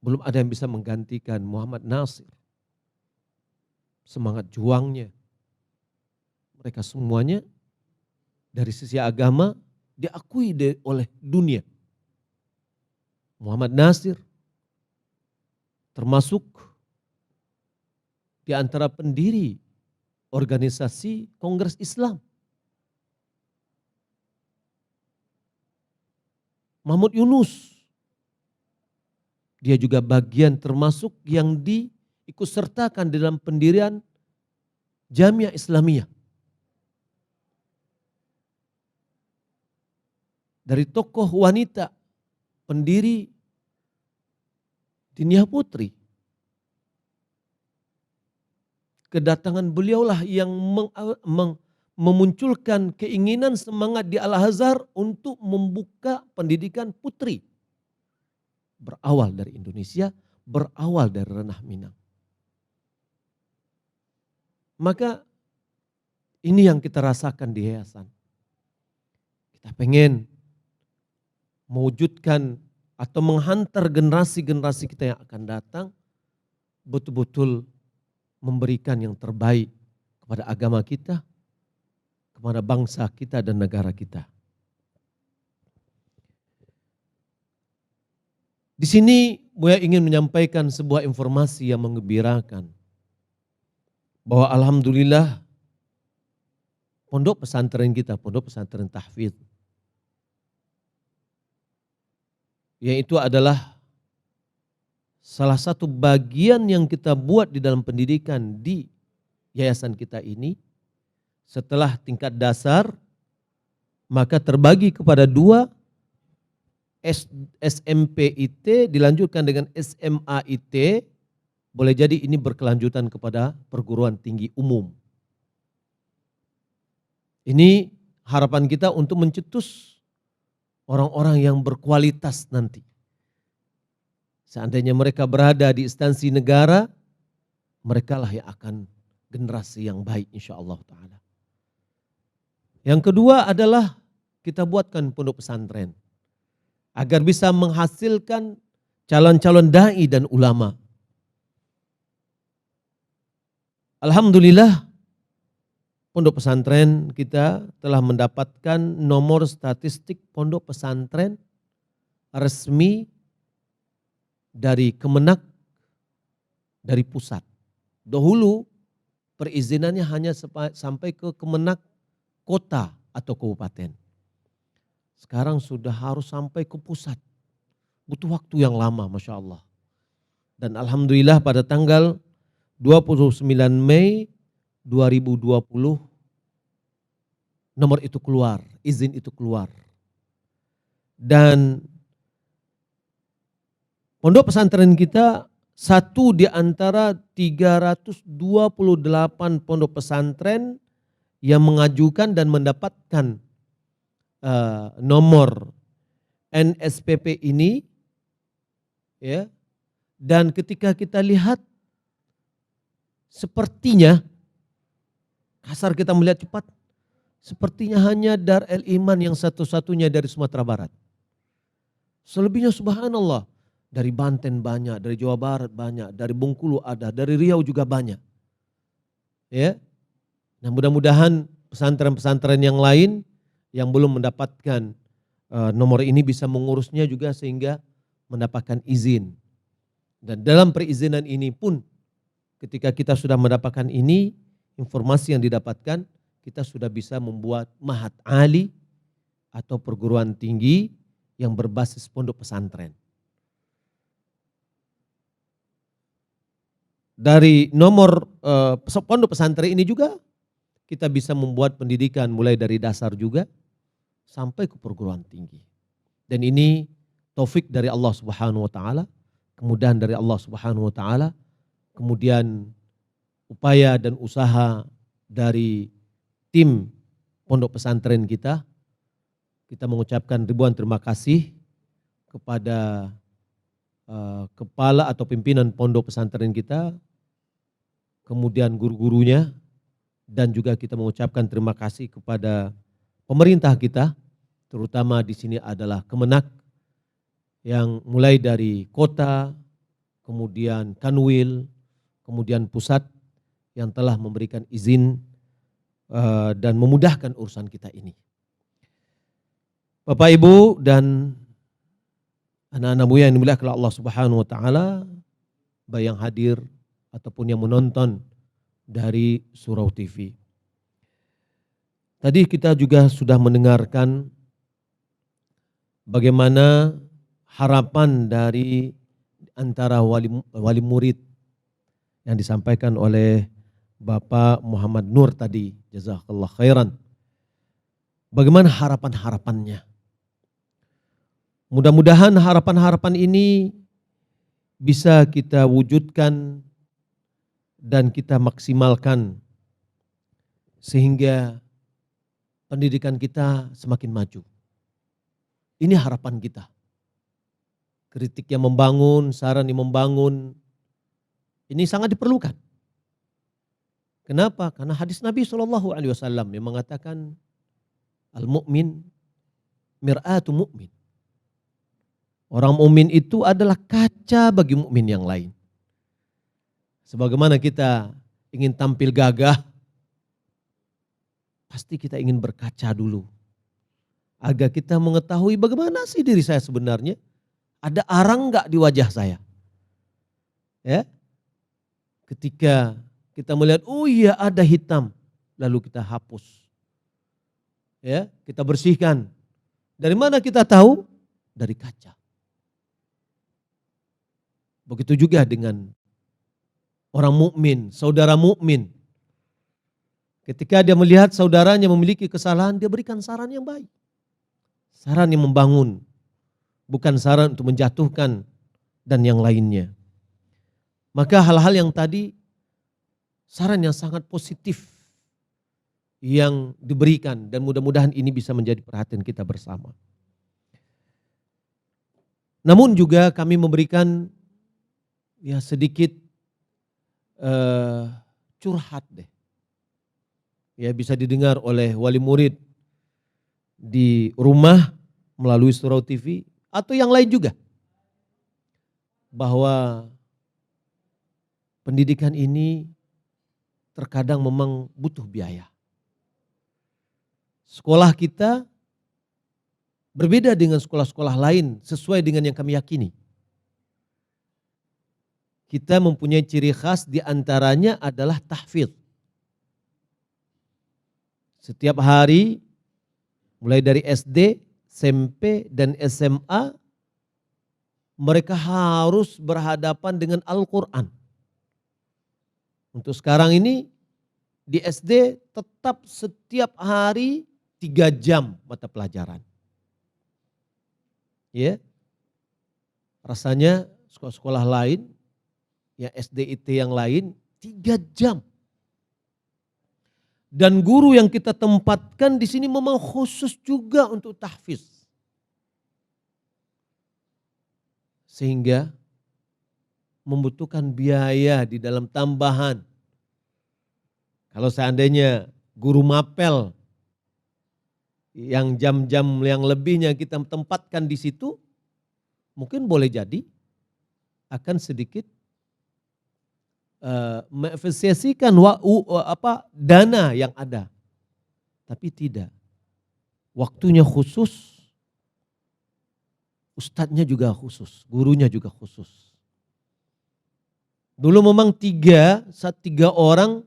Belum ada yang bisa menggantikan Muhammad Nasir. Semangat juangnya. Mereka semuanya dari sisi agama diakui oleh dunia. Muhammad Nasir termasuk di antara pendiri organisasi Kongres Islam. Mahmud Yunus, dia juga bagian termasuk yang diikutsertakan dalam pendirian Jamiah Islamiyah. Dari tokoh wanita, pendiri Diniyah Putri. Kedatangan beliaulah yang memunculkan keinginan semangat di Al-Azhar untuk membuka pendidikan putri. Berawal dari Indonesia, berawal dari ranah Minang. Maka ini yang kita rasakan di yayasan. Kita pengen mewujudkan atau menghantar generasi-generasi kita yang akan datang betul-betul memberikan yang terbaik kepada agama kita, kepada bangsa kita dan negara kita. Di sini Buya ingin menyampaikan sebuah informasi yang menggembirakan bahwa alhamdulillah pondok pesantren kita, pondok pesantren tahfidz. Yaitu adalah salah satu bagian yang kita buat di dalam pendidikan di yayasan kita ini. Setelah tingkat dasar, maka terbagi kepada 2, SMP IT dilanjutkan dengan SMA IT, boleh jadi ini berkelanjutan kepada perguruan tinggi umum. Ini harapan kita untuk mencetus orang-orang yang berkualitas nanti. Seandainya mereka berada di instansi negara, merekalah yang akan generasi yang baik insyaAllah ta'ala. Yang kedua adalah kita buatkan pondok pesantren agar bisa menghasilkan calon-calon da'i dan ulama. Alhamdulillah pondok pesantren kita telah mendapatkan nomor statistik pondok pesantren resmi dari Kemenak, dari pusat. Dahulu perizinannya hanya sampai ke Kemenak kota atau kabupaten. Sekarang sudah harus sampai ke pusat. Butuh waktu yang lama, Masya Allah. Dan Alhamdulillah pada tanggal 29 Mei 2020 nomor itu keluar, izin itu keluar. Dan pondok pesantren kita satu di antara 328 pondok pesantren yang mengajukan dan mendapatkan nomor NSPP ini, ya. Dan ketika kita lihat, sepertinya kasar kita melihat cepat, sepertinya hanya Dar El Iman yang satu-satunya dari Sumatera Barat. Selebihnya subhanallah, dari Banten banyak, dari Jawa Barat banyak, dari Bengkulu ada, dari Riau juga banyak. Ya. Nah, mudah-mudahan pesantren-pesantren yang lain yang belum mendapatkan nomor ini bisa mengurusnya juga sehingga mendapatkan izin. Dan dalam perizinan ini pun ketika kita sudah mendapatkan ini, informasi yang didapatkan, kita sudah bisa membuat mahat ali atau perguruan tinggi yang berbasis pondok pesantren. Dari nomor pondok pesantren ini juga kita bisa membuat pendidikan mulai dari dasar juga sampai ke perguruan tinggi. Dan ini taufik dari Allah Subhanahu wa taala, kemudahan dari Allah Subhanahu wa taala, kemudian upaya dan usaha dari tim pondok pesantren kita. Kita mengucapkan ribuan terima kasih kepada kepala atau pimpinan pondok pesantren kita, kemudian guru-gurunya, dan juga kita mengucapkan terima kasih kepada pemerintah kita, terutama di sini adalah Kemenak yang mulai dari kota, kemudian Kanwil, kemudian pusat yang telah memberikan izin dan memudahkan urusan kita ini. Bapak Ibu dan anak-anak mulia yang dimuliakan Allah Subhanahu wa taala, baik yang hadir ataupun yang menonton dari Surau TV. Tadi kita juga sudah mendengarkan bagaimana harapan dari antara wali murid yang disampaikan oleh Bapak Muhammad Nur tadi, jazakallah khairan. Bagaimana harapan-harapannya? Mudah-mudahan harapan-harapan ini bisa kita wujudkan dan kita maksimalkan sehingga pendidikan kita semakin maju. Ini harapan kita. Kritik yang membangun, saran yang membangun, ini sangat diperlukan. Kenapa? Karena hadis Nabi SAW yang mengatakan al-mu'min mir'atu mu'min. Orang mukmin itu adalah kaca bagi mukmin yang lain. Sebagaimana kita ingin tampil gagah, pasti kita ingin berkaca dulu. Agar kita mengetahui bagaimana sih diri saya sebenarnya. Ada arang enggak di wajah saya? Ya. Ketika kita melihat, oh iya ada hitam, lalu kita hapus. Ya, kita bersihkan. Dari mana kita tahu? Dari kaca. Begitu juga dengan orang mukmin, saudara mukmin. Ketika dia melihat saudaranya memiliki kesalahan, dia berikan saran yang baik. Saran yang membangun, bukan saran untuk menjatuhkan dan yang lainnya. Maka hal-hal yang tadi, saran yang sangat positif yang diberikan dan mudah-mudahan ini bisa menjadi perhatian kita bersama. Namun juga kami memberikan ya sedikit curhat deh. Ya bisa didengar oleh wali murid di rumah melalui Surau TV atau yang lain juga. Bahwa pendidikan ini terkadang memang butuh biaya. Sekolah kita berbeda dengan sekolah-sekolah lain sesuai dengan yang kami yakini. Kita mempunyai ciri khas di antaranya adalah tahfidz. Setiap hari mulai dari SD, SMP dan SMA mereka harus berhadapan dengan Al-Quran. Untuk sekarang ini di SD tetap setiap hari 3 jam mata pelajaran. Ya. Rasanya sekolah-sekolah lain, ya SDIT yang lain 3 jam. Dan guru yang kita tempatkan di sini memang khusus juga untuk tahfiz. Sehingga membutuhkan biaya di dalam tambahan. Kalau seandainya guru mapel yang jam-jam yang lebihnya kita tempatkan di situ, mungkin boleh jadi akan sedikit mengefisiensikan dana yang ada. Tapi tidak. Waktunya khusus, ustadznya juga khusus, gurunya juga khusus. Dulu memang 3 orang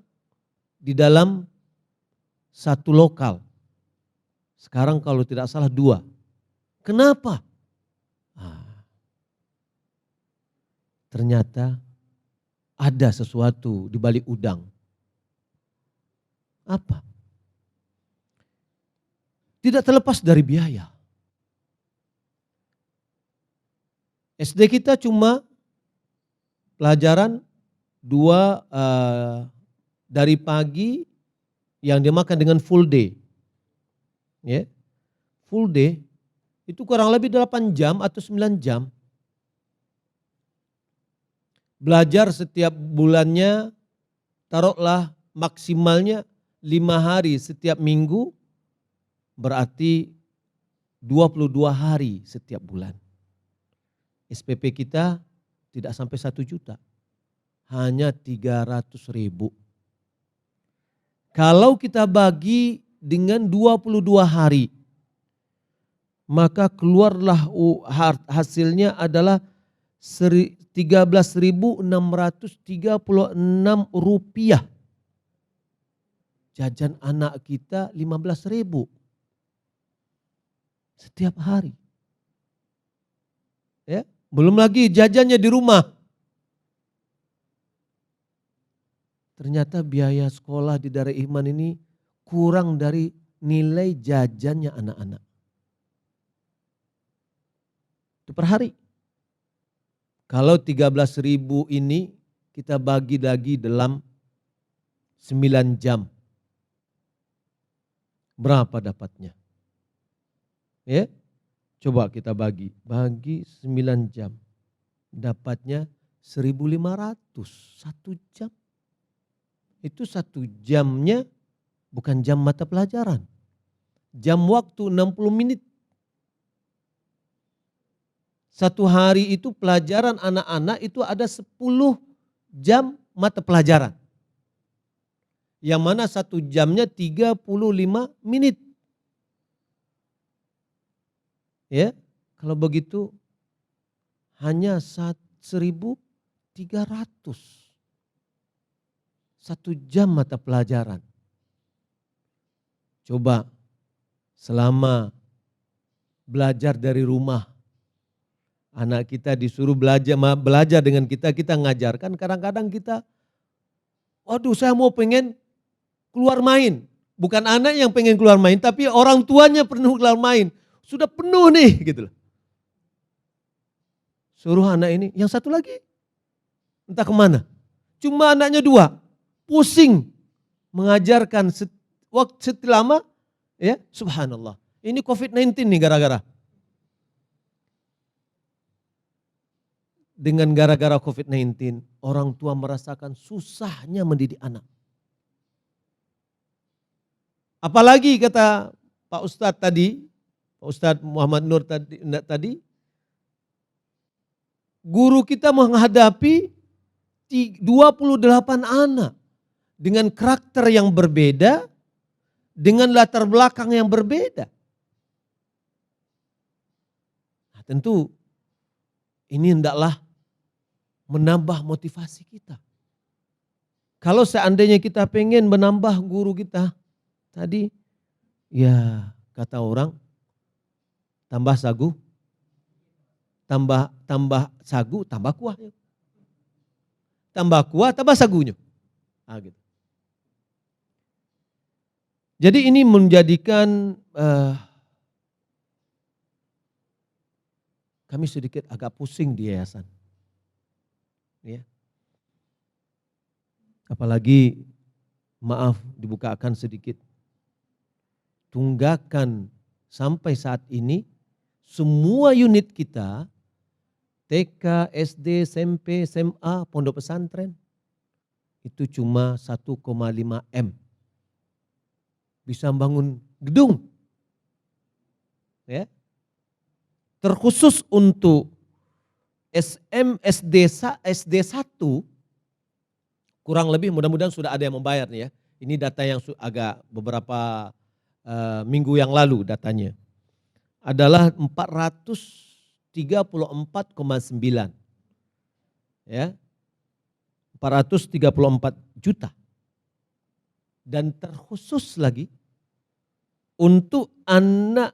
di dalam satu lokal. Sekarang kalau tidak salah 2. Kenapa? Ternyata ada sesuatu di balik udang. Apa? Tidak terlepas dari biaya. SD kita cuma pelajaran 2 dari pagi yang dimakan dengan full day. Ya. Full day itu kurang lebih 8 jam atau 9 jam. Belajar setiap bulannya taruhlah maksimalnya 5 hari setiap minggu, berarti 22 hari setiap bulan. SPP kita tidak sampai 1 juta, hanya 300.000. Kalau kita bagi dengan 22 hari, maka keluarlah hasilnya adalah 13.636 rupiah. Jajan anak kita 15.000 setiap hari. Ya, belum lagi jajannya di rumah. Ternyata biaya sekolah di Darul Iman ini kurang dari nilai jajannya anak-anak. Itu per hari. Kalau 13.000 ini kita bagi lagi dalam 9 jam. Berapa dapatnya? Ya, coba kita bagi 9 jam. Dapatnya 1.500 1 jam. Itu 1 jamnya bukan jam mata pelajaran. Jam waktu 60 menit. 1 hari itu pelajaran anak-anak itu ada 10 jam mata pelajaran. Yang mana 1 jamnya 35 menit. Ya, kalau begitu hanya 1.300. 1 jam mata pelajaran. Coba selama belajar dari rumah, anak kita disuruh belajar dengan kita ngajarkan, kadang-kadang kita, waduh saya mau pengen keluar main. Bukan anak yang pengen keluar main, tapi orang tuanya penuh keluar main. Sudah penuh nih gitu loh. Suruh anak ini, yang satu lagi entah kemana. Cuma anaknya 2, pusing mengajarkan waktu lama, ya subhanallah. Ini COVID-19 nih gara-gara. Dengan gara-gara COVID-19, orang tua merasakan susahnya mendidik anak. Apalagi kata Pak Ustadz tadi, Pak Ustadz Muhammad Nur tadi, guru kita menghadapi 28 anak dengan karakter yang berbeda, dengan latar belakang yang berbeda. Nah, tentu ini hendaklah menambah motivasi kita. Kalau seandainya kita pengen menambah guru kita tadi, ya kata orang, tambah sagu, tambah sagu, tambah kuah. Tambah kuah, tambah sagunya. Nah, gitu. Jadi ini menjadikan kami sedikit agak pusing di yayasan. Ya. Apalagi, maaf dibukakan sedikit. Tunggakan sampai saat ini semua unit kita, TK, SD, SMP, SMA, pondok pesantren, itu cuma 1,5 M. Bisa bangun gedung. Ya. Terkhusus untuk SD 1, kurang lebih mudah-mudahan sudah ada yang membayar nih ya. Ini data yang agak beberapa minggu yang lalu datanya. Adalah 434,9. Ya. 434 juta. Dan terkhusus lagi untuk anak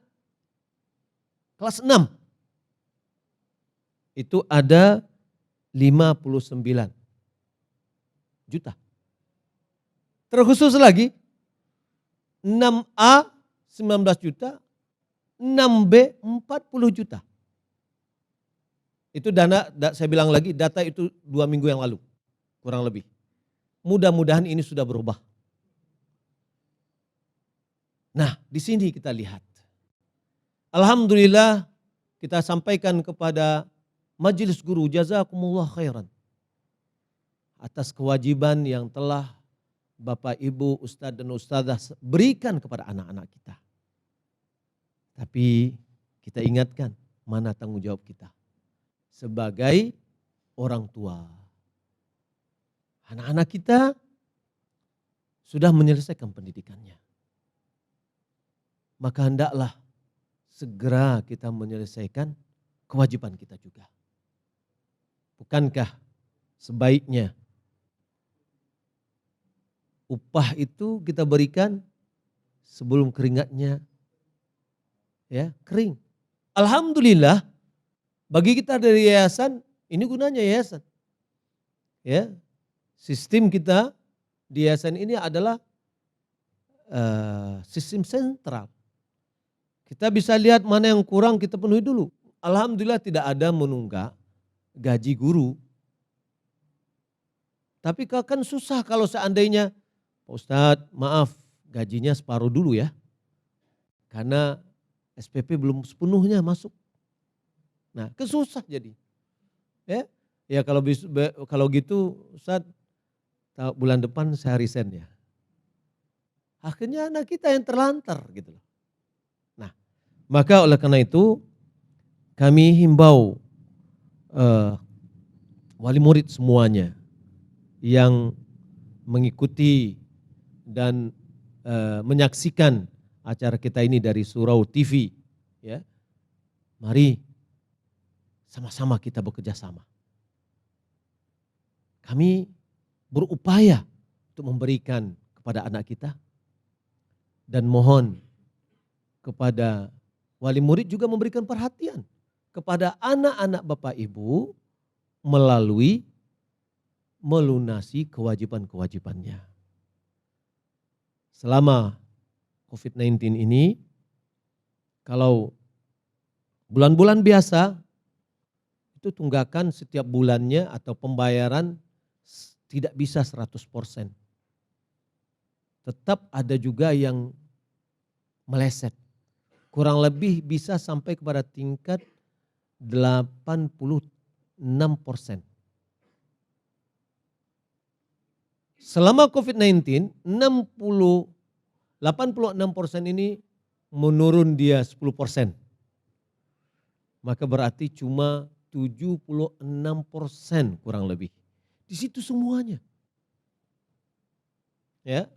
kelas 6. Itu ada 59 juta. Terkhusus lagi 6A 19 juta, 6B 40 juta. Itu dana, saya bilang lagi, data itu 2 minggu yang lalu, kurang lebih. Mudah-mudahan ini sudah berubah. Nah, di sini kita lihat. Alhamdulillah kita sampaikan kepada Majelis Guru, jazakumullah khairan. Atas kewajiban yang telah Bapak, Ibu, Ustadz dan Ustadzah berikan kepada anak-anak kita. Tapi kita ingatkan, mana tanggung jawab kita sebagai orang tua. Anak-anak kita sudah menyelesaikan pendidikannya. Maka hendaklah segera kita menyelesaikan kewajiban kita juga. Bukankah sebaiknya upah itu kita berikan sebelum keringatnya ya kering. Alhamdulillah bagi kita dari yayasan, ini gunanya yayasan. Ya, sistem kita di yayasan ini adalah sistem sentral. Kita bisa lihat mana yang kurang kita penuhi dulu. Alhamdulillah tidak ada menunggak gaji guru. Tapi kan susah kalau seandainya, Pak Ustadz maaf gajinya separuh dulu ya. Karena SPP belum sepenuhnya masuk. Nah kesusah jadi. Ya kalau gitu Ustadz bulan depan saya resign ya. Akhirnya anak kita yang terlantar gitu loh. Nah maka oleh karena itu kami himbau wali murid semuanya yang mengikuti dan menyaksikan acara kita ini dari Surau TV, ya, mari sama-sama kita bekerja sama. Kami berupaya untuk memberikan kepada anak kita dan mohon kepada wali murid juga memberikan perhatian kepada anak-anak Bapak Ibu melalui melunasi kewajiban-kewajibannya. Selama COVID-19 ini, kalau bulan-bulan biasa, itu tunggakan setiap bulannya atau pembayaran tidak bisa 100%. Tetap ada juga yang meleset. Kurang lebih bisa sampai kepada tingkat 86%. Selama COVID-19, 86% ini menurun dia 10%. Maka berarti cuma 76% kurang lebih. Di situ semuanya. Ya.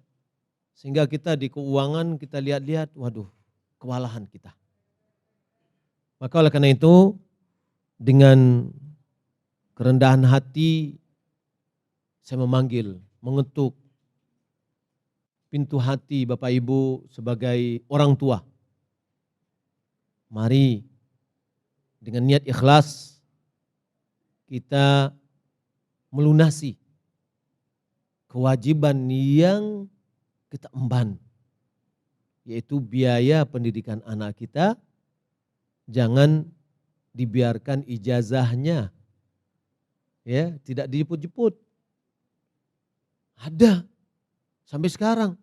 Sehingga kita di keuangan kita lihat-lihat, waduh, kewalahan kita. Maka oleh karena itu dengan kerendahan hati saya memanggil, mengetuk pintu hati Bapak Ibu sebagai orang tua. Mari dengan niat ikhlas kita melunasi kewajiban yang kita emban, yaitu biaya pendidikan anak kita. Jangan dibiarkan ijazahnya ya tidak dijemput-jemput. Ada sampai sekarang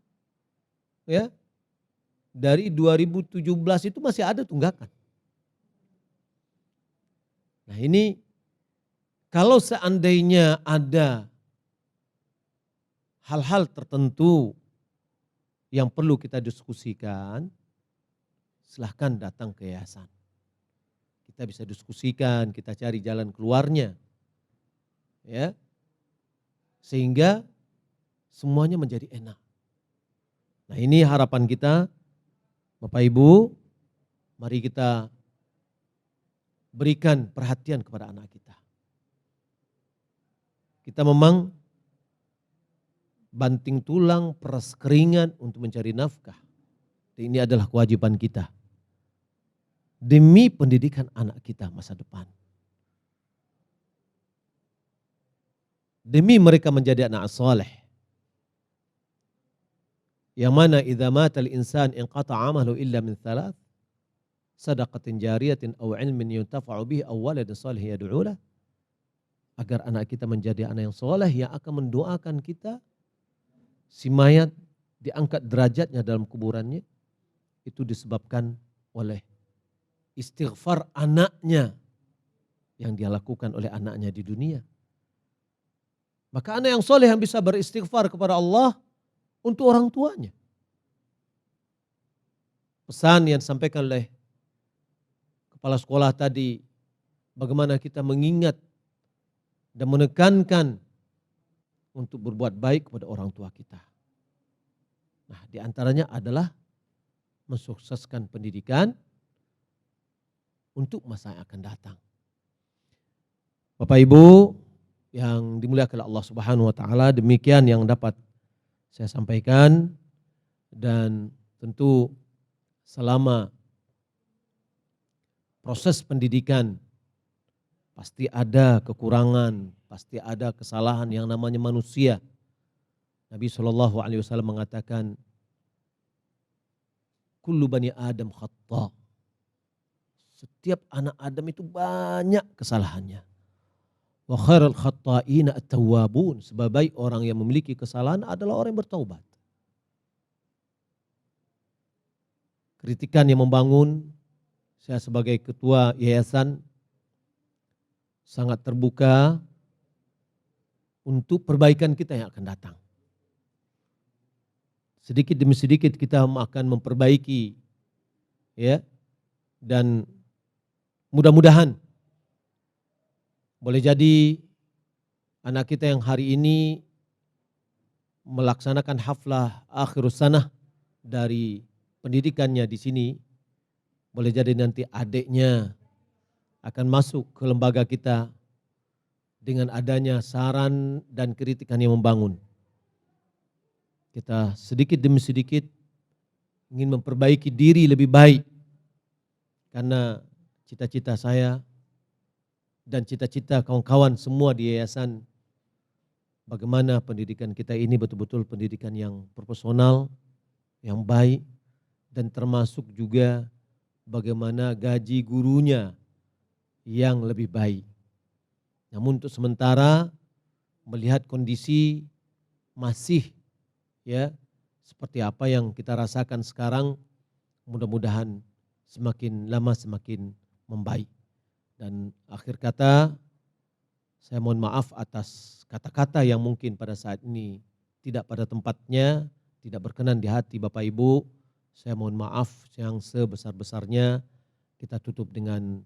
ya, dari 2017 itu masih ada tunggakan. Nah ini kalau seandainya ada hal-hal tertentu yang perlu kita diskusikan, silahkan datang ke yayasan. Kita bisa diskusikan, kita cari jalan keluarnya. Ya. Sehingga semuanya menjadi enak. Nah ini harapan kita, Bapak Ibu, mari kita berikan perhatian kepada anak kita. Kita memang banting tulang, peras keringat untuk mencari nafkah. Ini adalah kewajiban kita. Demi pendidikan anak kita masa depan. Demi mereka menjadi anak saleh. Yang mana idza matal insan inqata amalu illa min thalath. Sadaqatin jariyatin aw ilmin yuntafa'u bihi aw waladin salih yad'u lah. Agar anak kita menjadi anak yang saleh yang akan mendoakan kita. Si mayat diangkat derajatnya dalam kuburannya, itu disebabkan oleh istighfar anaknya yang dia lakukan oleh anaknya di dunia. Maka anak yang soleh yang bisa beristighfar kepada Allah untuk orang tuanya. Pesan yang disampaikan oleh kepala sekolah tadi, bagaimana kita mengingat dan menekankan untuk berbuat baik kepada orang tua kita. Nah, di antaranya adalah mensukseskan pendidikan untuk masa yang akan datang. Bapak Ibu yang dimuliakan Allah Subhanahu wa taala, demikian yang dapat saya sampaikan, dan tentu selama proses pendidikan pasti ada kekurangan, pasti ada kesalahan yang namanya manusia. Nabi SAW mengatakan, kullu bani Adam khata'. Setiap anak Adam itu banyak kesalahannya. Wa khairul khata'ina at-tawwabun. Sebaik orang yang memiliki kesalahan adalah orang yang bertaubat. Kritikan yang membangun, saya sebagai ketua yayasan sangat terbuka untuk perbaikan kita yang akan datang. Sedikit demi sedikit kita akan memperbaiki, ya, dan mudah-mudahan boleh jadi anak kita yang hari ini melaksanakan haflah akhirus sanah dari pendidikannya di sini, boleh jadi nanti adiknya akan masuk ke lembaga kita dengan adanya saran dan kritikan yang membangun. Kita sedikit demi sedikit ingin memperbaiki diri lebih baik. Karena cita-cita saya dan cita-cita kawan-kawan semua di yayasan, bagaimana pendidikan kita ini betul-betul pendidikan yang profesional, yang baik, dan termasuk juga bagaimana gaji gurunya yang lebih baik. Namun untuk sementara melihat kondisi masih ya seperti apa yang kita rasakan sekarang, mudah-mudahan semakin lama semakin membaik. Dan akhir kata, saya mohon maaf atas kata-kata yang mungkin pada saat ini tidak pada tempatnya, tidak berkenan di hati Bapak Ibu. Saya mohon maaf yang sebesar-besarnya. Kita tutup dengan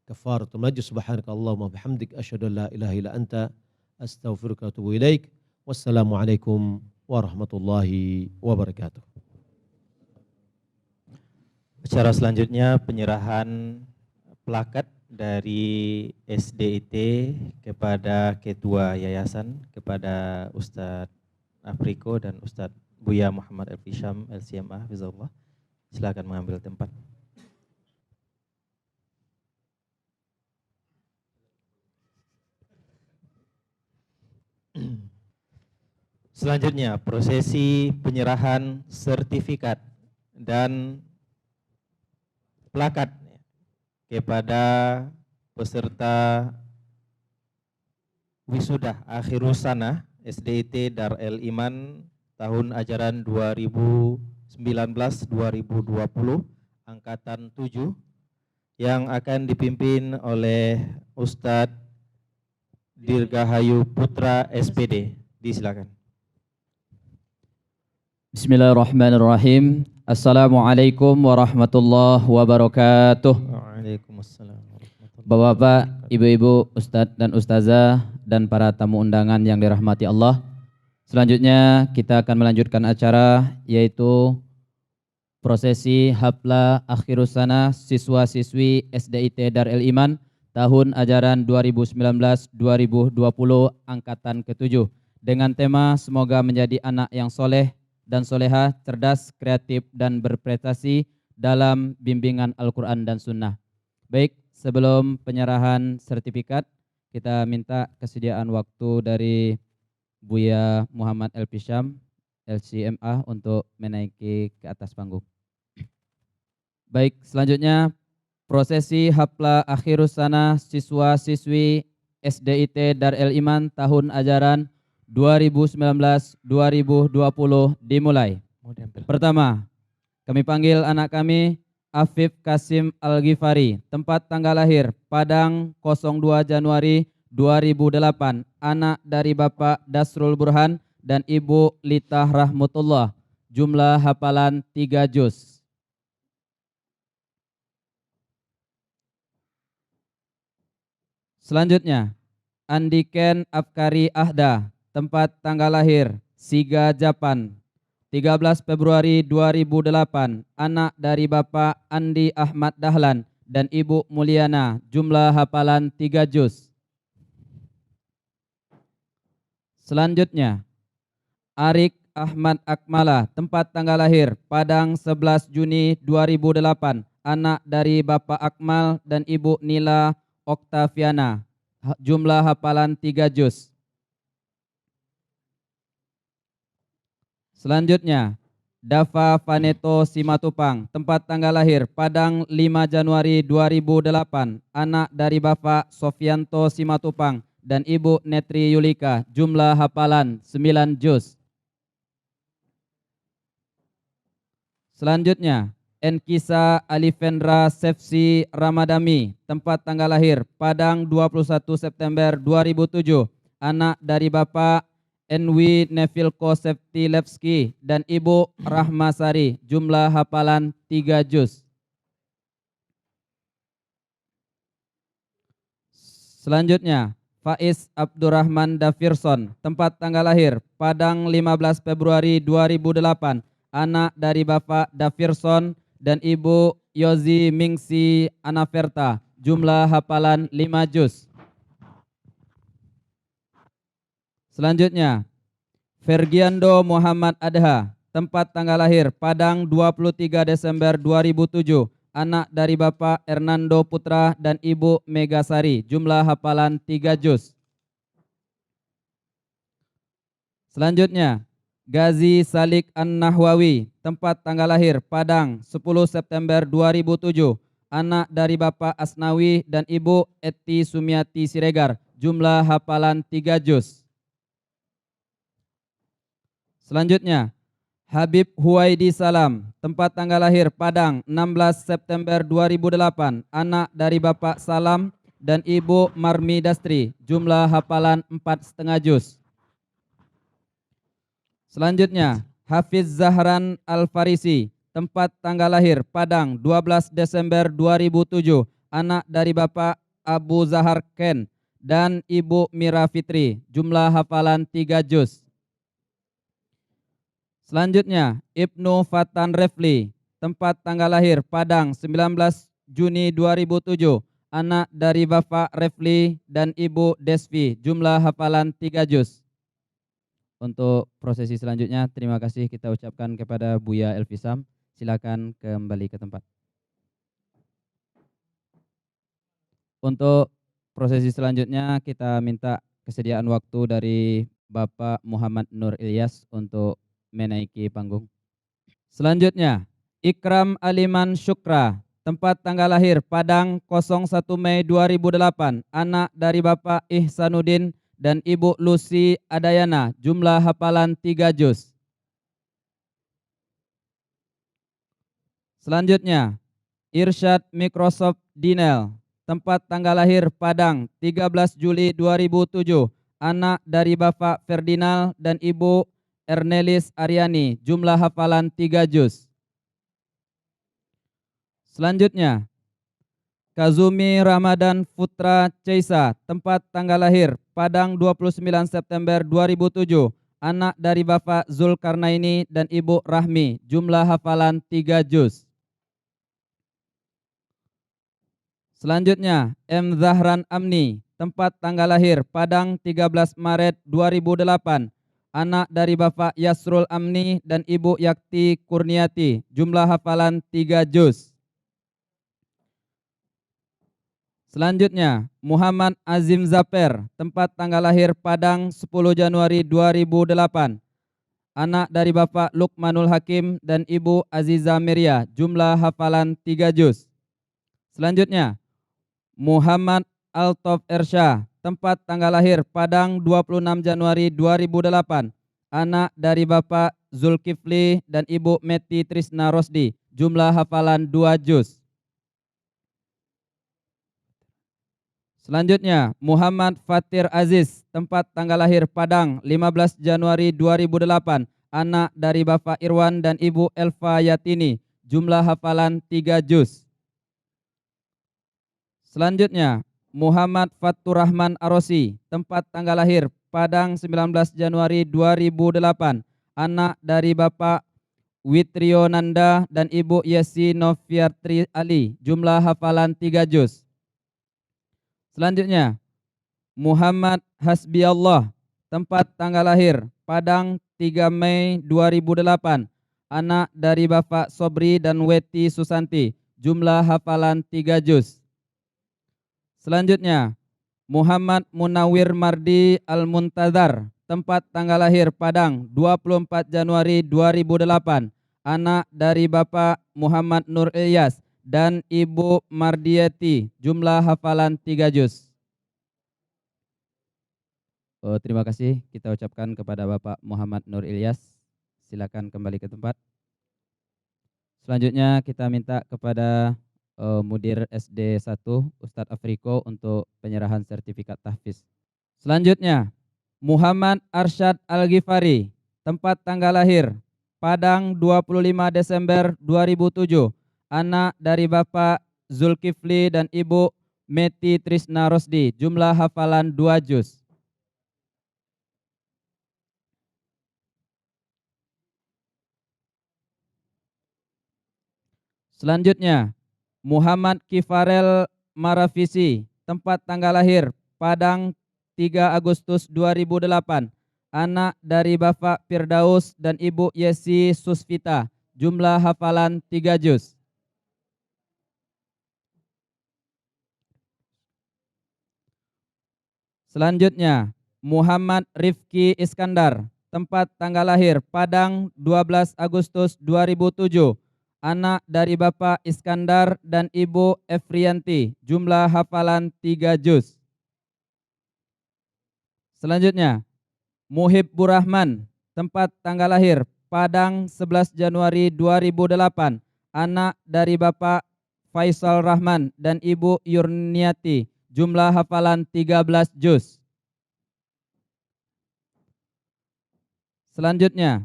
kafaratul majlis. Subhanakallahumma bihamdik asyhadu an la ilaha illa anta astaghfiruka wa atubu ilaik. Wassalamualaikum warahmatullahi wabarakatuh. Acara selanjutnya penyerahan plakat dari SDIT kepada Ketua Yayasan, kepada Ustadz Afriko dan Ustadz Buya Muhammad Elfisham LCMA, Bizallah. Silakan mengambil tempat. Selanjutnya prosesi penyerahan sertifikat dan plakat kepada peserta wisuda akhirus sana SDIT Dar El Iman tahun ajaran 2019-2020 angkatan 7 yang akan dipimpin oleh Ustadz Dirgahayu Putra SPD. Disilakan. Bismillahirrahmanirrahim. Assalamualaikum warahmatullahi wabarakatuh. Waalaikumsalam warahmatullahi wabarakatuh. Bapak-bapak, ibu-ibu, ustadz dan ustazah, dan para tamu undangan yang dirahmati Allah. Selanjutnya kita akan melanjutkan acara yaitu prosesi Hafla Akhirus Sana siswa-siswi SDIT Dar El Iman tahun ajaran 2019-2020 angkatan ke-7 dengan tema semoga menjadi anak yang soleh dan soleha, cerdas, kreatif, dan berprestasi dalam bimbingan Al-Quran dan Sunnah. Baik, sebelum penyerahan sertifikat, kita minta kesediaan waktu dari Buya Muhammad Elfisham, LCMA, untuk menaiki ke atas panggung. Baik, selanjutnya prosesi Hafla Akhirus Sana siswa-siswi SDIT Dar El Iman tahun ajaran 2019-2020 dimulai. Pertama, kami panggil anak kami Afif Kasim Al-Ghifari, tempat tanggal lahir Padang 02 Januari 2008, anak dari Bapak Dasrul Burhan dan Ibu Litah Rahmatullah, jumlah hafalan 3 juz. Selanjutnya, Andiken Afkari Ahda, tempat tanggal lahir Siga Japan 13 Februari 2008, anak dari Bapak Andi Ahmad Dahlan dan Ibu Mulyana, jumlah hafalan 3 juz. Selanjutnya, Arik Ahmad Akmala, tempat tanggal lahir Padang 11 Juni 2008, anak dari Bapak Akmal dan Ibu Nila Oktaviana, jumlah hafalan 3 juz. Selanjutnya, Dava Vaneto Simatupang, tempat tanggal lahir Padang 5 Januari 2008, anak dari Bapak Sofianto Simatupang dan Ibu Netri Yulika, jumlah hafalan 9 juz. Selanjutnya, Enkisa Alifendra Sefsi Ramadami, tempat tanggal lahir Padang 21 September 2007, anak dari Bapak Enwi Nevilko Septilevski dan Ibu Rahmasari, jumlah hafalan 3 juz. Selanjutnya, Faiz Abdurrahman Dafirson, tempat tanggal lahir Padang 15 Februari 2008, anak dari Bapak Dafirson dan Ibu Yozi Mingsi Anaverta, jumlah hafalan 5 juz. Selanjutnya, Fergiando Muhammad Adha, tempat tanggal lahir Padang 23 Desember 2007, anak dari Bapak Hernando Putra dan Ibu Megasari, jumlah hafalan 3 juz. Selanjutnya, Gazi Salik An-Nahwawi, tempat tanggal lahir Padang 10 September 2007, anak dari Bapak Asnawi dan Ibu Eti Sumiati Siregar, jumlah hafalan 3 juz. Selanjutnya, Habib Huwaidi Salam, tempat tanggal lahir Padang 16 September 2008, anak dari Bapak Salam dan Ibu Marmi Dastri, jumlah hafalan 4,5 juz. Selanjutnya, Hafiz Zahran Al-Farisi, tempat tanggal lahir Padang 12 Desember 2007, anak dari Bapak Abu Zahar Ken dan Ibu Mira Fitri, jumlah hafalan 3 juz. Selanjutnya, Ibnu Fatan Refli, tempat tanggal lahir Padang 19 Juni 2007, anak dari Bapak Refli dan Ibu Desvi, jumlah hafalan 3 juz. Untuk prosesi selanjutnya, terima kasih kita ucapkan kepada Buya Elvisam. Silakan kembali ke tempat. Untuk prosesi selanjutnya, kita minta kesediaan waktu dari Bapak Muhammad Nur Ilyas untuk menaiki panggung. Selanjutnya, Ikram Aliman Syukra, tempat tanggal lahir Padang 01 Mei 2008, anak dari Bapak Ihsanuddin dan Ibu Lucy Adayana, jumlah hafalan 3 juz. Selanjutnya, Irsyad Microsoft Dinel, tempat tanggal lahir Padang 13 Juli 2007, anak dari Bapak Ferdinand dan Ibu Ernelis Aryani, jumlah hafalan 3 juz. Selanjutnya, Kazumi Ramadan Putra Ceisa, tempat tanggal lahir Padang 29 September 2007, anak dari Bapak Zulkarnaini dan Ibu Rahmi, jumlah hafalan 3 juz. Selanjutnya, M. Zahran Amni, tempat tanggal lahir Padang 13 Maret 2008, anak dari Bapak Yasrul Amni dan Ibu Yakti Kurniati, jumlah hafalan 3 juz. Selanjutnya, Muhammad Azim Zaper, tempat tanggal lahir Padang 10 Januari 2008, anak dari Bapak Lukmanul Hakim dan Ibu Aziza Miria, jumlah hafalan 3 juz. Selanjutnya, Muhammad Altof Ersyah, tempat tanggal lahir Padang 26 Januari 2008, anak dari Bapak Zulkifli dan Ibu Meti Trisna Rosdi, jumlah hafalan 2 juz. Selanjutnya, Muhammad Fatir Aziz, tempat tanggal lahir Padang 15 Januari 2008, anak dari Bapak Irwan dan Ibu Elva Yatini, jumlah hafalan 3 juz. Selanjutnya, Muhammad Fatur Rahman Arosi, tempat tanggal lahir Padang 19 Januari 2008, anak dari Bapak Witrio Nanda dan Ibu Yesi Noviatri Ali, jumlah hafalan 3 juz. Selanjutnya, Muhammad Hasbiallah, tempat tanggal lahir Padang 3 Mei 2008, anak dari Bapak Sobri dan Weti Susanti, jumlah hafalan 3 juz. Selanjutnya, Muhammad Munawir Mardi Al-Muntazar, tempat tanggal lahir Padang 24 Januari 2008, anak dari Bapak Muhammad Nur Ilyas dan Ibu Mardiati, jumlah hafalan 3 juz. Terima kasih kita ucapkan kepada Bapak Muhammad Nur Ilyas. Silakan kembali ke tempat. Selanjutnya kita minta kepada Mudir SD 1 Ustadz Afriko untuk penyerahan sertifikat tahfiz. Selanjutnya, Muhammad Arsyad Al-Ghifari, tempat tanggal lahir Padang 25 Desember 2007, anak dari Bapak Zulkifli dan Ibu Meti Trisna Rosdi, jumlah hafalan 2 juz. Selanjutnya, Muhammad Kifarel Marafisi, tempat tanggal lahir Padang 3 Agustus 2008, anak dari Bapak Firdaus dan Ibu Yesi Susvita, jumlah hafalan 3 juz. Selanjutnya, Muhammad Rifki Iskandar, tempat tanggal lahir Padang 12 Agustus 2007, anak dari Bapak Iskandar dan Ibu Efrianti, jumlah hafalan 3 juz. Selanjutnya, Muhib Burahman, tempat tanggal lahir Padang 11 Januari 2008, anak dari Bapak Faisal Rahman dan Ibu Yurniati, jumlah hafalan 13 juz. Selanjutnya,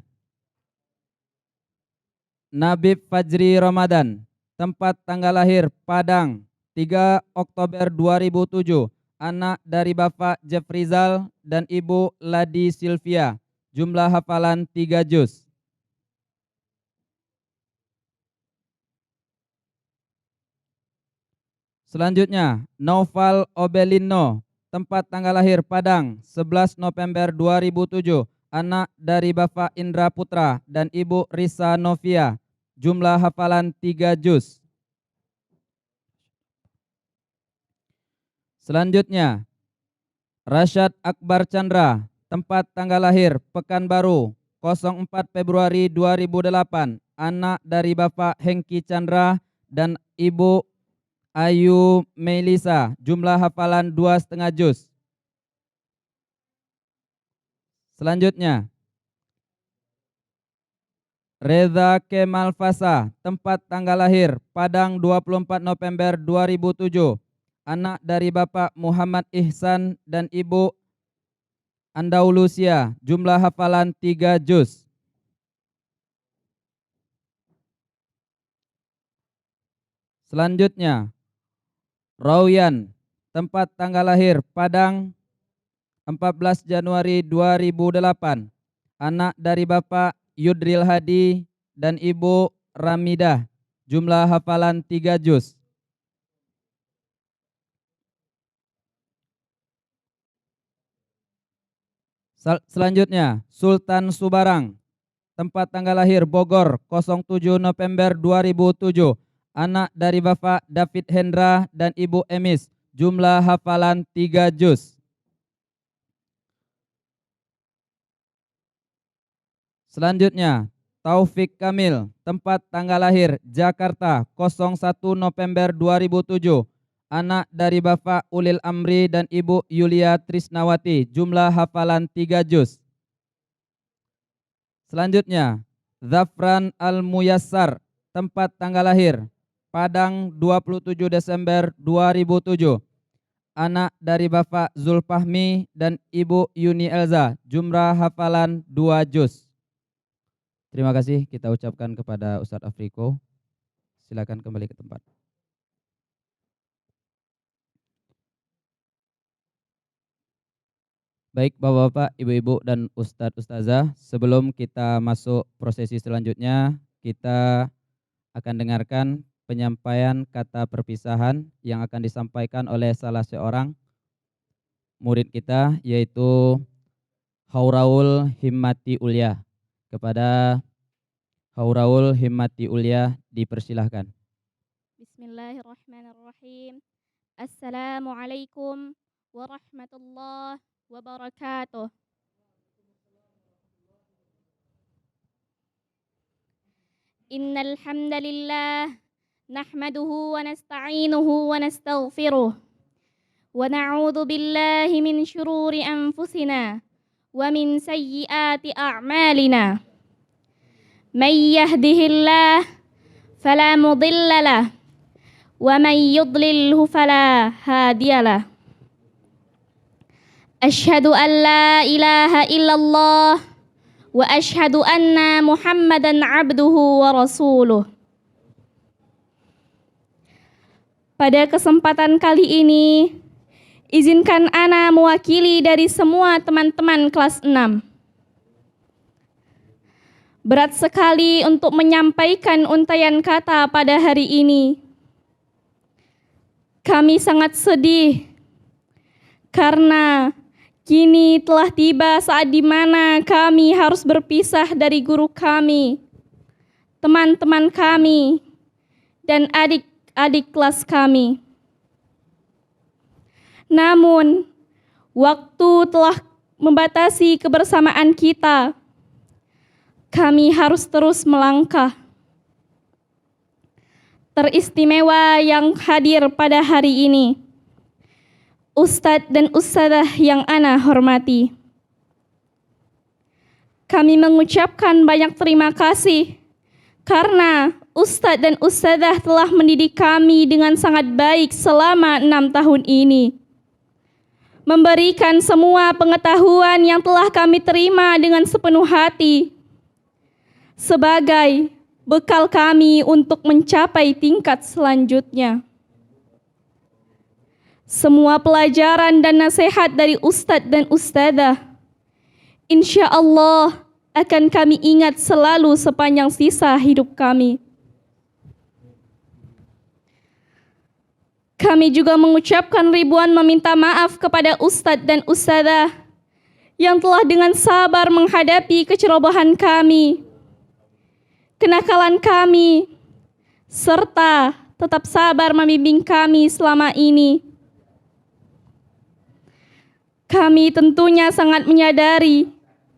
Nabib Fajri Ramadan, tempat tanggal lahir Padang 3 Oktober 2007, anak dari Bapak Jefrizal dan Ibu Ladi Silvia, jumlah hafalan 3 juz. Selanjutnya, Naufal Obelino, tempat tanggal lahir Padang 11 November 2007, anak dari Bapak Indra Putra dan Ibu Risa Novia, jumlah hafalan 3 juz. Selanjutnya, Rashad Akbar Chandra, tempat tanggal lahir Pekanbaru 04 Februari 2008, anak dari Bapak Hengki Chandra dan Ibu Ayu Melisa, jumlah hafalan 2,5 juz. Selanjutnya, Reza Kemal Fasa, tempat tanggal lahir Padang 24 November 2007, anak dari Bapak Muhammad Ihsan dan Ibu Andaulusia, jumlah hafalan 3 juz. Selanjutnya, Rauyan, tempat tanggal lahir Padang 14 Januari 2008, anak dari Bapak Yudril Hadi dan Ibu Ramidah, jumlah hafalan 3 juz. Selanjutnya, Sultan Subarang, tempat tanggal lahir Bogor 07 November 2007, anak dari Bapak David Hendra dan Ibu Emis, jumlah hafalan 3 juz. Selanjutnya, Taufik Kamil, tempat tanggal lahir Jakarta 01 November 2007, anak dari Bapak Ulil Amri dan Ibu Yulia Trisnawati, jumlah hafalan 3 juz. Selanjutnya, Zafran Al-Muyassar, tempat tanggal lahir Padang 27 Desember 2007, anak dari Bapak Zulfahmi dan Ibu Yuni Elza, jumlah hafalan 2 juz. Terima kasih kita ucapkan kepada Ustadz Afriko. Silakan kembali ke tempat. Baik Bapak-bapak, Ibu-ibu dan Ustadz Ustazah, sebelum kita masuk prosesi selanjutnya, kita akan dengarkan penyampaian kata perpisahan yang akan disampaikan oleh salah seorang murid kita, yaitu Hauraul Himmati Ulia. Kepada Hauraul Himmati Ulia dipersilahkan. Bismillahirrahmanirrahim. Assalamualaikum warahmatullahi wabarakatuh. Innal hamdalillah nahmaduhu wa nasta'inuhu wa nastaghfiruh wa na'udzu billahi min syururi anfusina wa min sayyiati a'malina. May yahdihillah fala mudilla lah wa may yudlilhu fala hadiyalah. Asyhadu an la ilaha illallah wa asyhadu anna Muhammadan abduhu wa rasuluh. Pada kesempatan kali ini, izinkan ana mewakili dari semua teman-teman kelas 6. Berat sekali untuk menyampaikan untaian kata pada hari ini. Kami sangat sedih karena Kini telah tiba saat di mana kami harus berpisah dari guru kami, teman-teman kami, dan adik-adik kelas kami. Namun, waktu telah membatasi kebersamaan kita. Kami harus terus melangkah. Teristimewa yang hadir pada hari ini, Ustadz dan Ustadzah yang ana hormati. Kami mengucapkan banyak terima kasih karena Ustadz dan Ustadzah telah mendidik kami dengan sangat baik selama 6 tahun ini. Memberikan semua pengetahuan yang telah kami terima dengan sepenuh hati sebagai bekal kami untuk mencapai tingkat selanjutnya. Semua pelajaran dan nasihat dari Ustadz dan Ustadzah, insya Allah akan kami ingat selalu sepanjang sisa hidup kami. Kami juga mengucapkan ribuan meminta maaf kepada Ustadz dan Ustadzah yang telah dengan sabar menghadapi kecerobohan kami, kenakalan kami, serta tetap sabar membimbing kami selama ini. Kami tentunya sangat menyadari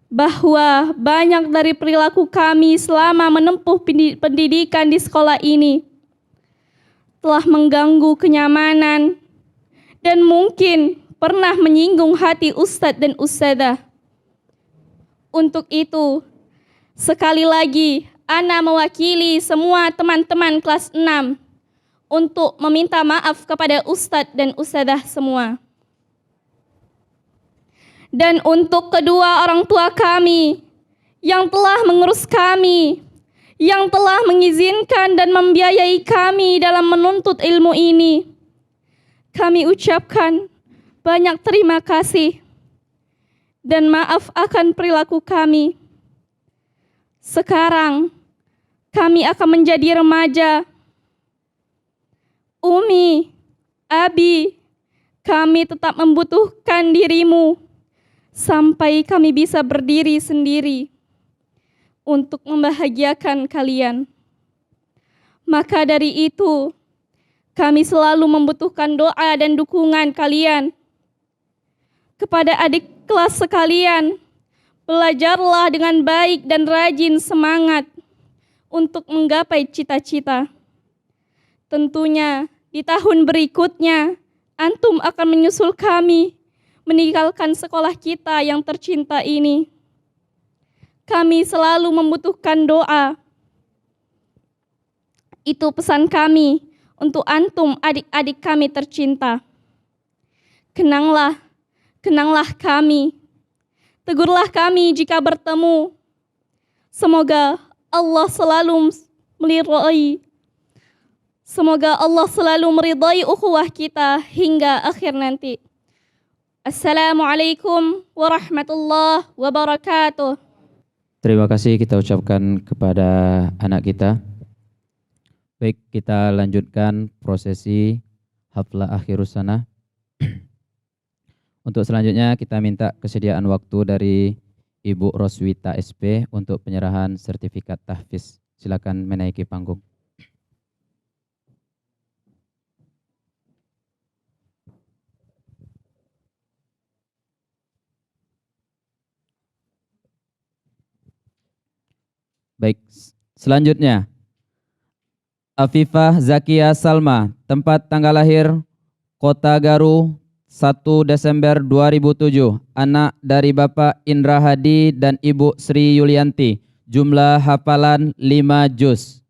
bahwa banyak dari perilaku kami selama menempuh pendidikan di sekolah ini telah mengganggu kenyamanan dan mungkin pernah menyinggung hati Ustadz dan Ustadzah. Untuk itu, sekali lagi, ana mewakili semua teman-teman kelas 6 untuk meminta maaf kepada Ustadz dan Ustadzah semua. Dan untuk kedua orang tua kami yang telah mengurus kami, yang telah mengizinkan dan membiayai kami dalam menuntut ilmu ini, kami ucapkan banyak terima kasih dan maaf akan perilaku kami. Sekarang kami akan menjadi remaja. Umi, Abi, kami tetap membutuhkan dirimu sampai kami bisa berdiri sendiri untuk membahagiakan kalian. Maka dari itu, kami selalu membutuhkan doa dan dukungan kalian. Kepada adik kelas sekalian, belajarlah dengan baik dan rajin semangat untuk menggapai cita-cita. Tentunya di tahun berikutnya, antum akan menyusul kami meninggalkan sekolah kita yang tercinta ini. Kami selalu membutuhkan doa. Itu pesan kami untuk antum adik-adik kami tercinta. Kenanglah kami. Tegurlah kami jika bertemu. Semoga Allah selalu meridai ukhuwah kita hingga akhir nanti. Assalamualaikum warahmatullahi wabarakatuh. Terima kasih kita ucapkan kepada anak kita. Baik, kita lanjutkan prosesi haflah akhirus sanah. Untuk selanjutnya kita minta kesediaan waktu dari Ibu Roswita SP untuk penyerahan sertifikat tahfiz. Silakan menaiki panggung. Baik, selanjutnya Afifah Zakia Salma, tempat tanggal lahir Kota Garu 1 Desember 2007, anak dari Bapak Indra Hadi dan Ibu Sri Yulianti, jumlah hafalan 5 juz.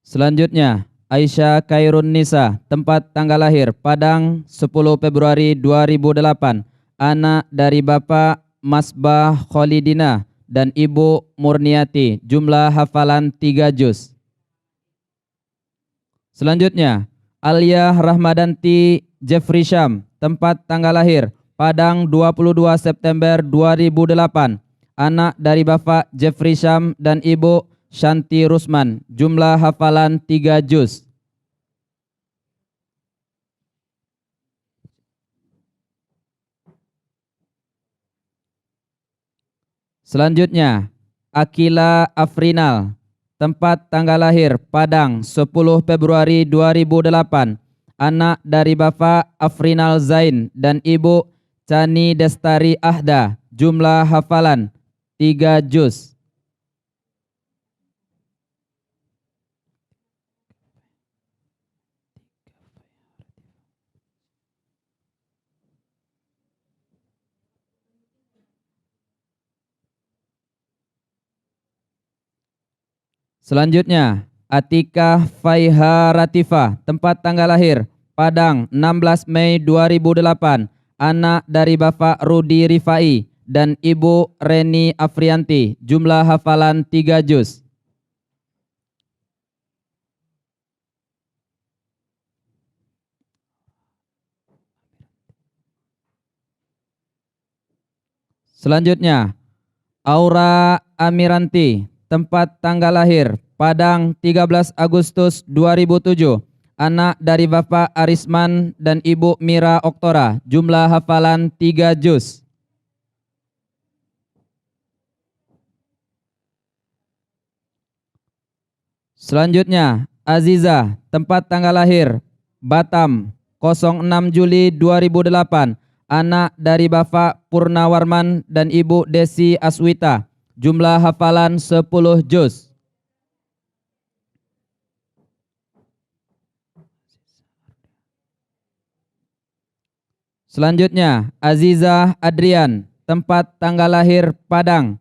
Selanjutnya, Aisyah Khairun Nisa, tempat tanggal lahir Padang 10 Februari 2008, anak dari Bapak Masbah Khalidina dan Ibu Murniati, jumlah hafalan 3 juz. Selanjutnya, Alia Rahmadanti Jeffrey Syam, tempat tanggal lahir Padang 22 September 2008, anak dari Bapak Jeffrey Syam dan Ibu Shanti Rusman. Jumlah hafalan 3 juz. Selanjutnya, Akila Afrinal, tempat tanggal lahir Padang 10 Februari 2008, anak dari Bapak Afrinal Zain dan Ibu Chani Destari Ahda. Jumlah hafalan 3 juz. Selanjutnya, Atika Faiha Ratifa, tempat tanggal lahir Padang 16 Mei 2008, anak dari Bapak Rudi Rifai dan Ibu Reni Afrianti. Jumlah hafalan 3 juz. Selanjutnya, Aura Amiranti, tempat tanggal lahir Padang 13 Agustus 2007, anak dari Bapak Arisman dan Ibu Mira Oktora. Jumlah hafalan 3 juz. Selanjutnya, Aziza, tempat tanggal lahir Batam 06 Juli 2008, anak dari Bapak Purnawarman dan Ibu Desi Aswita. Jumlah hafalan 10 juz. Selanjutnya, Aziza Adrian, tempat tanggal lahir Padang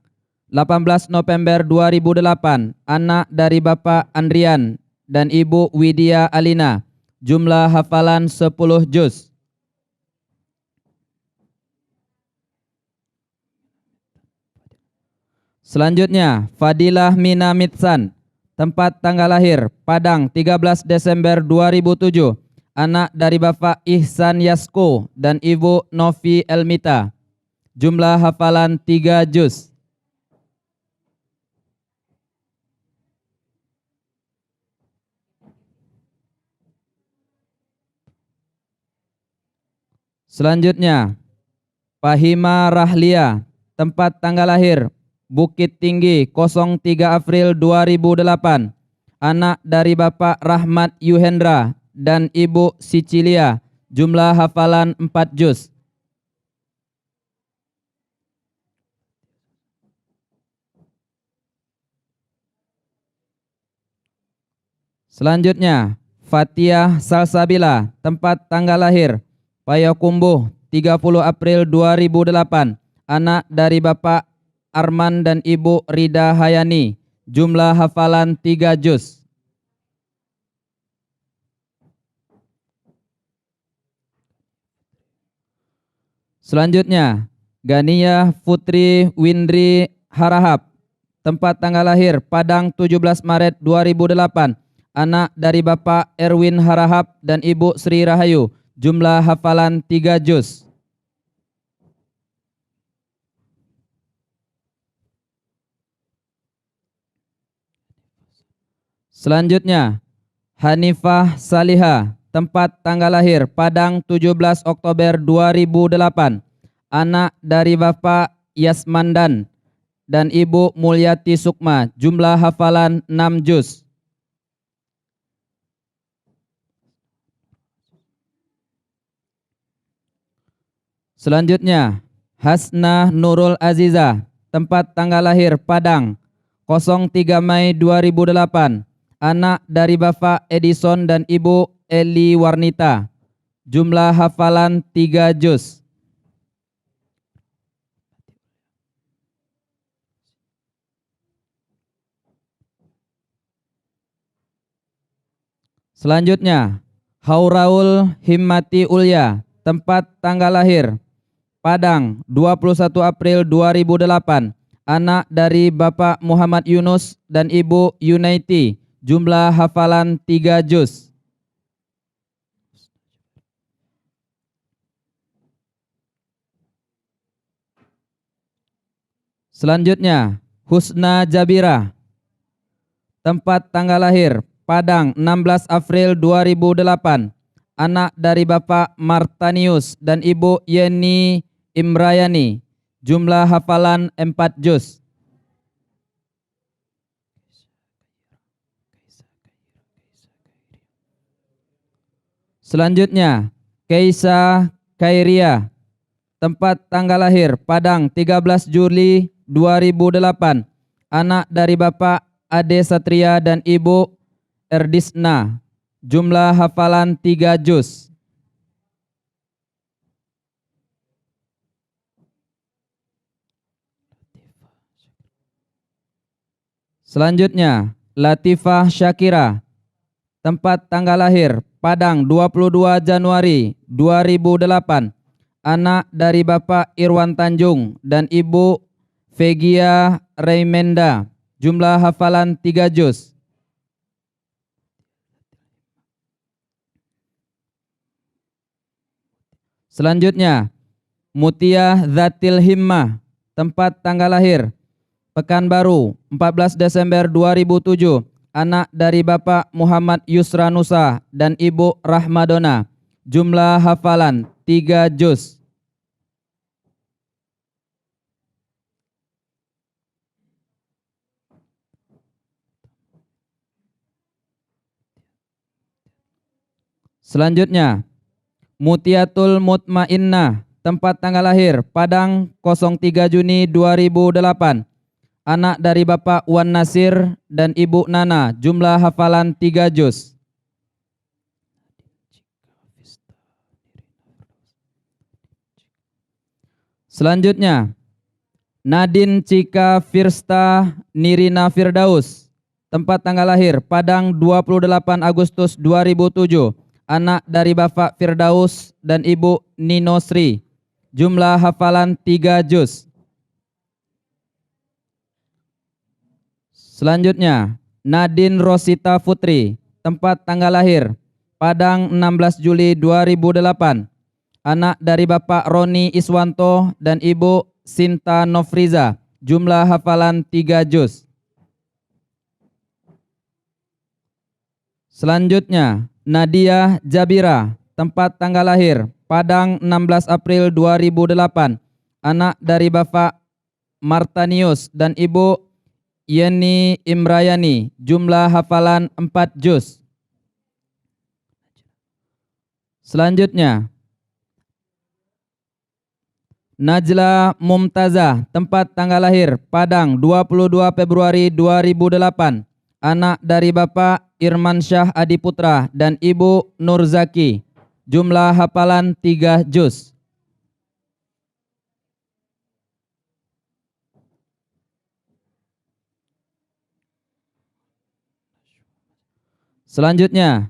18 November 2008, anak dari Bapak Andrian dan Ibu Widya Alina. Jumlah hafalan 10 juz. Selanjutnya, Fadilah Mina Mitsan, tempat tanggal lahir Padang 13 Desember 2007, anak dari Bapak Ihsan Yasko dan Ibu Novi Elmita. Jumlah hafalan 3 juz. Selanjutnya, Fahima Rahlia, tempat tanggal lahir Bukit Tinggi 03 April 2008, anak dari Bapak Rahmat Yuhendra dan Ibu Sicilia. Jumlah hafalan 4 juz. Selanjutnya, Fatia Salsabila, tempat tanggal lahir Payakumbuh 30 April 2008, anak dari Bapak Arman dan Ibu Rida Hayani. Jumlah hafalan 3 juz. Selanjutnya, Gania Putri Windri Harahap, tempat tanggal lahir Padang 17 Maret 2008, anak dari Bapak Erwin Harahap dan Ibu Sri Rahayu. Jumlah hafalan 3 juz. Selanjutnya, Hanifah Salihah, tempat tanggal lahir Padang 17 Oktober 2008, anak dari Bapak Yasmandan dan Ibu Mulyati Sukma. Jumlah hafalan 6 juz. Selanjutnya, Hasnah Nurul Aziza, tempat tanggal lahir Padang 03 Mei 2008, anak dari Bapak Edison dan Ibu Eli Warnita. Jumlah hafalan 3 juz. Selanjutnya, Hauraul Himmati Ulya, tempat tanggal lahir Padang 21 April 2008, anak dari Bapak Muhammad Yunus dan Ibu Yunaiti. Jumlah hafalan 3 juz. Selanjutnya, Husna Jabira. Tempat tanggal lahir Padang 16 April 2008. Anak dari Bapak Martanius dan Ibu Yeni Imrayani. Jumlah hafalan 4 juz. Selanjutnya, Keisa Khairia. Tempat tanggal lahir Padang 13 Juli 2008. Anak dari Bapak Ade Satria dan Ibu Erdisna. Jumlah hafalan 3 juz. Selanjutnya, Latifah Syakira. Tempat tanggal lahir Padang 22 Januari 2008. Anak dari Bapak Irwan Tanjung dan Ibu Vegia Raymenda. Jumlah hafalan 3 juz. Selanjutnya, Mutia Zatil Himmah. Tempat tanggal lahir Pekanbaru 14 Desember 2007. Anak dari Bapak Muhammad Yusranusa dan Ibu Rahmadona. Jumlah hafalan 3 juz. Selanjutnya, Mutiatul Mutmainnah. Tempat tanggal lahir Padang 03 Juni 2008. Anak dari Bapak Wan Nasir dan Ibu Nana. Jumlah hafalan 3 juz. Selanjutnya, Nadine Cika Firsta Nirina Firdaus. Tempat tanggal lahir Padang 28 Agustus 2007. Anak dari Bapak Firdaus dan Ibu Nino Sri. Jumlah hafalan 3 juz. Selanjutnya, Nadine Rosita Putri. Tempat tanggal lahir Padang 16 Juli 2008. Anak dari Bapak Roni Iswanto dan Ibu Sinta Nofriza. Jumlah hafalan 3 juz. Selanjutnya, Nadia Jabira. Tempat tanggal lahir Padang 16 April 2008. Anak dari Bapak Martanius dan Ibu Yeni Imrayani. Jumlah hafalan 4 juz. Selanjutnya, Najla Mumtazah. Tempat tanggal lahir Padang 22 Februari 2008. Anak dari Bapak Irmansyah Adiputra dan Ibu Nurzaki. Jumlah hafalan 3 juz. Selanjutnya,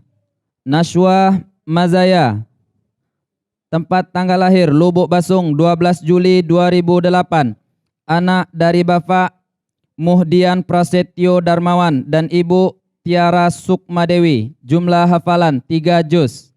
Nashwa Mazaya. Tempat tanggal lahir Lubuk Basung 12 Juli 2008. Anak dari Bapak Muhdian Prasetyo Darmawan dan Ibu Tiara Sukmadewi. Jumlah hafalan 3 juz.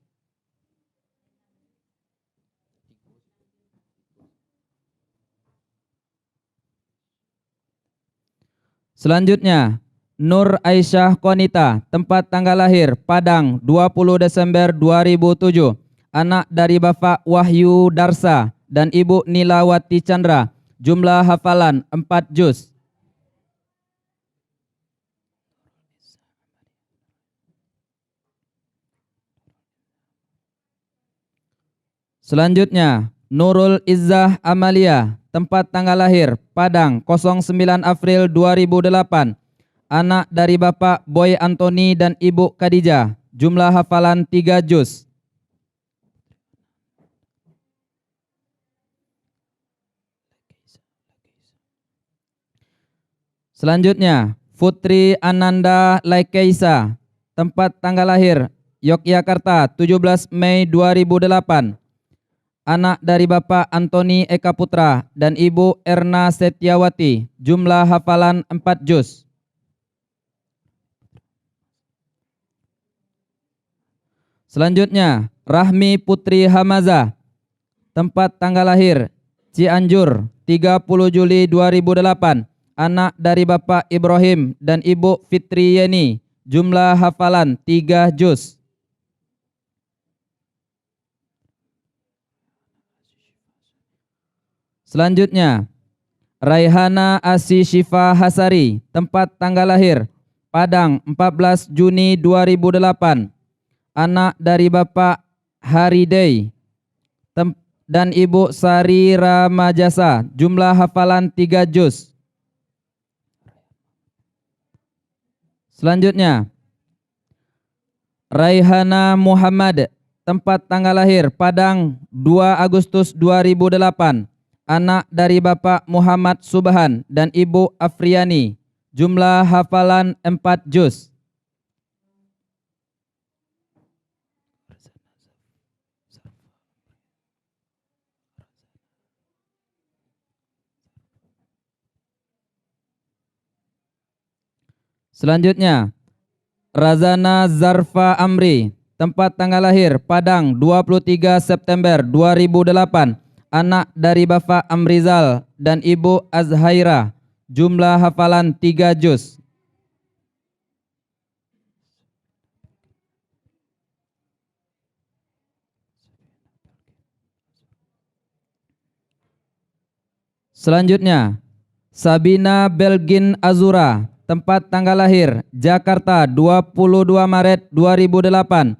Selanjutnya, Nur Aisyah Konita. Tempat tanggal lahir Padang 20 Desember 2007. Anak dari Bapak Wahyu Darsa dan Ibu Nilawati Chandra. Jumlah hafalan 4 juz. Selanjutnya, Nurul Izzah Amalia. Tempat tanggal lahir Padang 09 April 2008. Anak dari Bapak Boy Antoni dan Ibu Khadijah. Jumlah hafalan 3 juz. Selanjutnya, Putri Ananda Laikeisa. Tempat tanggal lahir Yogyakarta 17 Mei 2008. Anak dari Bapak Antoni Eka Putra dan Ibu Erna Setiawati. Jumlah hafalan 4 juz. Selanjutnya, Rahmi Putri Hamaza. Tempat tanggal lahir Cianjur 30 Juli 2008. Anak dari Bapak Ibrahim dan Ibu Fitri Yeni. Jumlah hafalan 3 juz. Selanjutnya, Raihana Asi Syifa Hasari, tempat tanggal lahir Padang 14 Juni 2008. Anak dari Bapak Haridai dan Ibu Sari Ramajasa. Jumlah hafalan 3 juz. Selanjutnya, Raihana Muhammad, tempat tanggal lahir Padang 2 Agustus 2008. Anak dari Bapak Muhammad Subhan dan Ibu Afriani. Jumlah hafalan 4 juz. Selanjutnya, Razana Zarfa Amri, tempat tanggal lahir Padang 23 September 2008. Anak dari Bapak Amrizal dan Ibu Azhaira. Jumlah hafalan 3 juz. Selanjutnya, Sabina Belgin Azura, tempat tanggal lahir Jakarta 22 Maret 2008.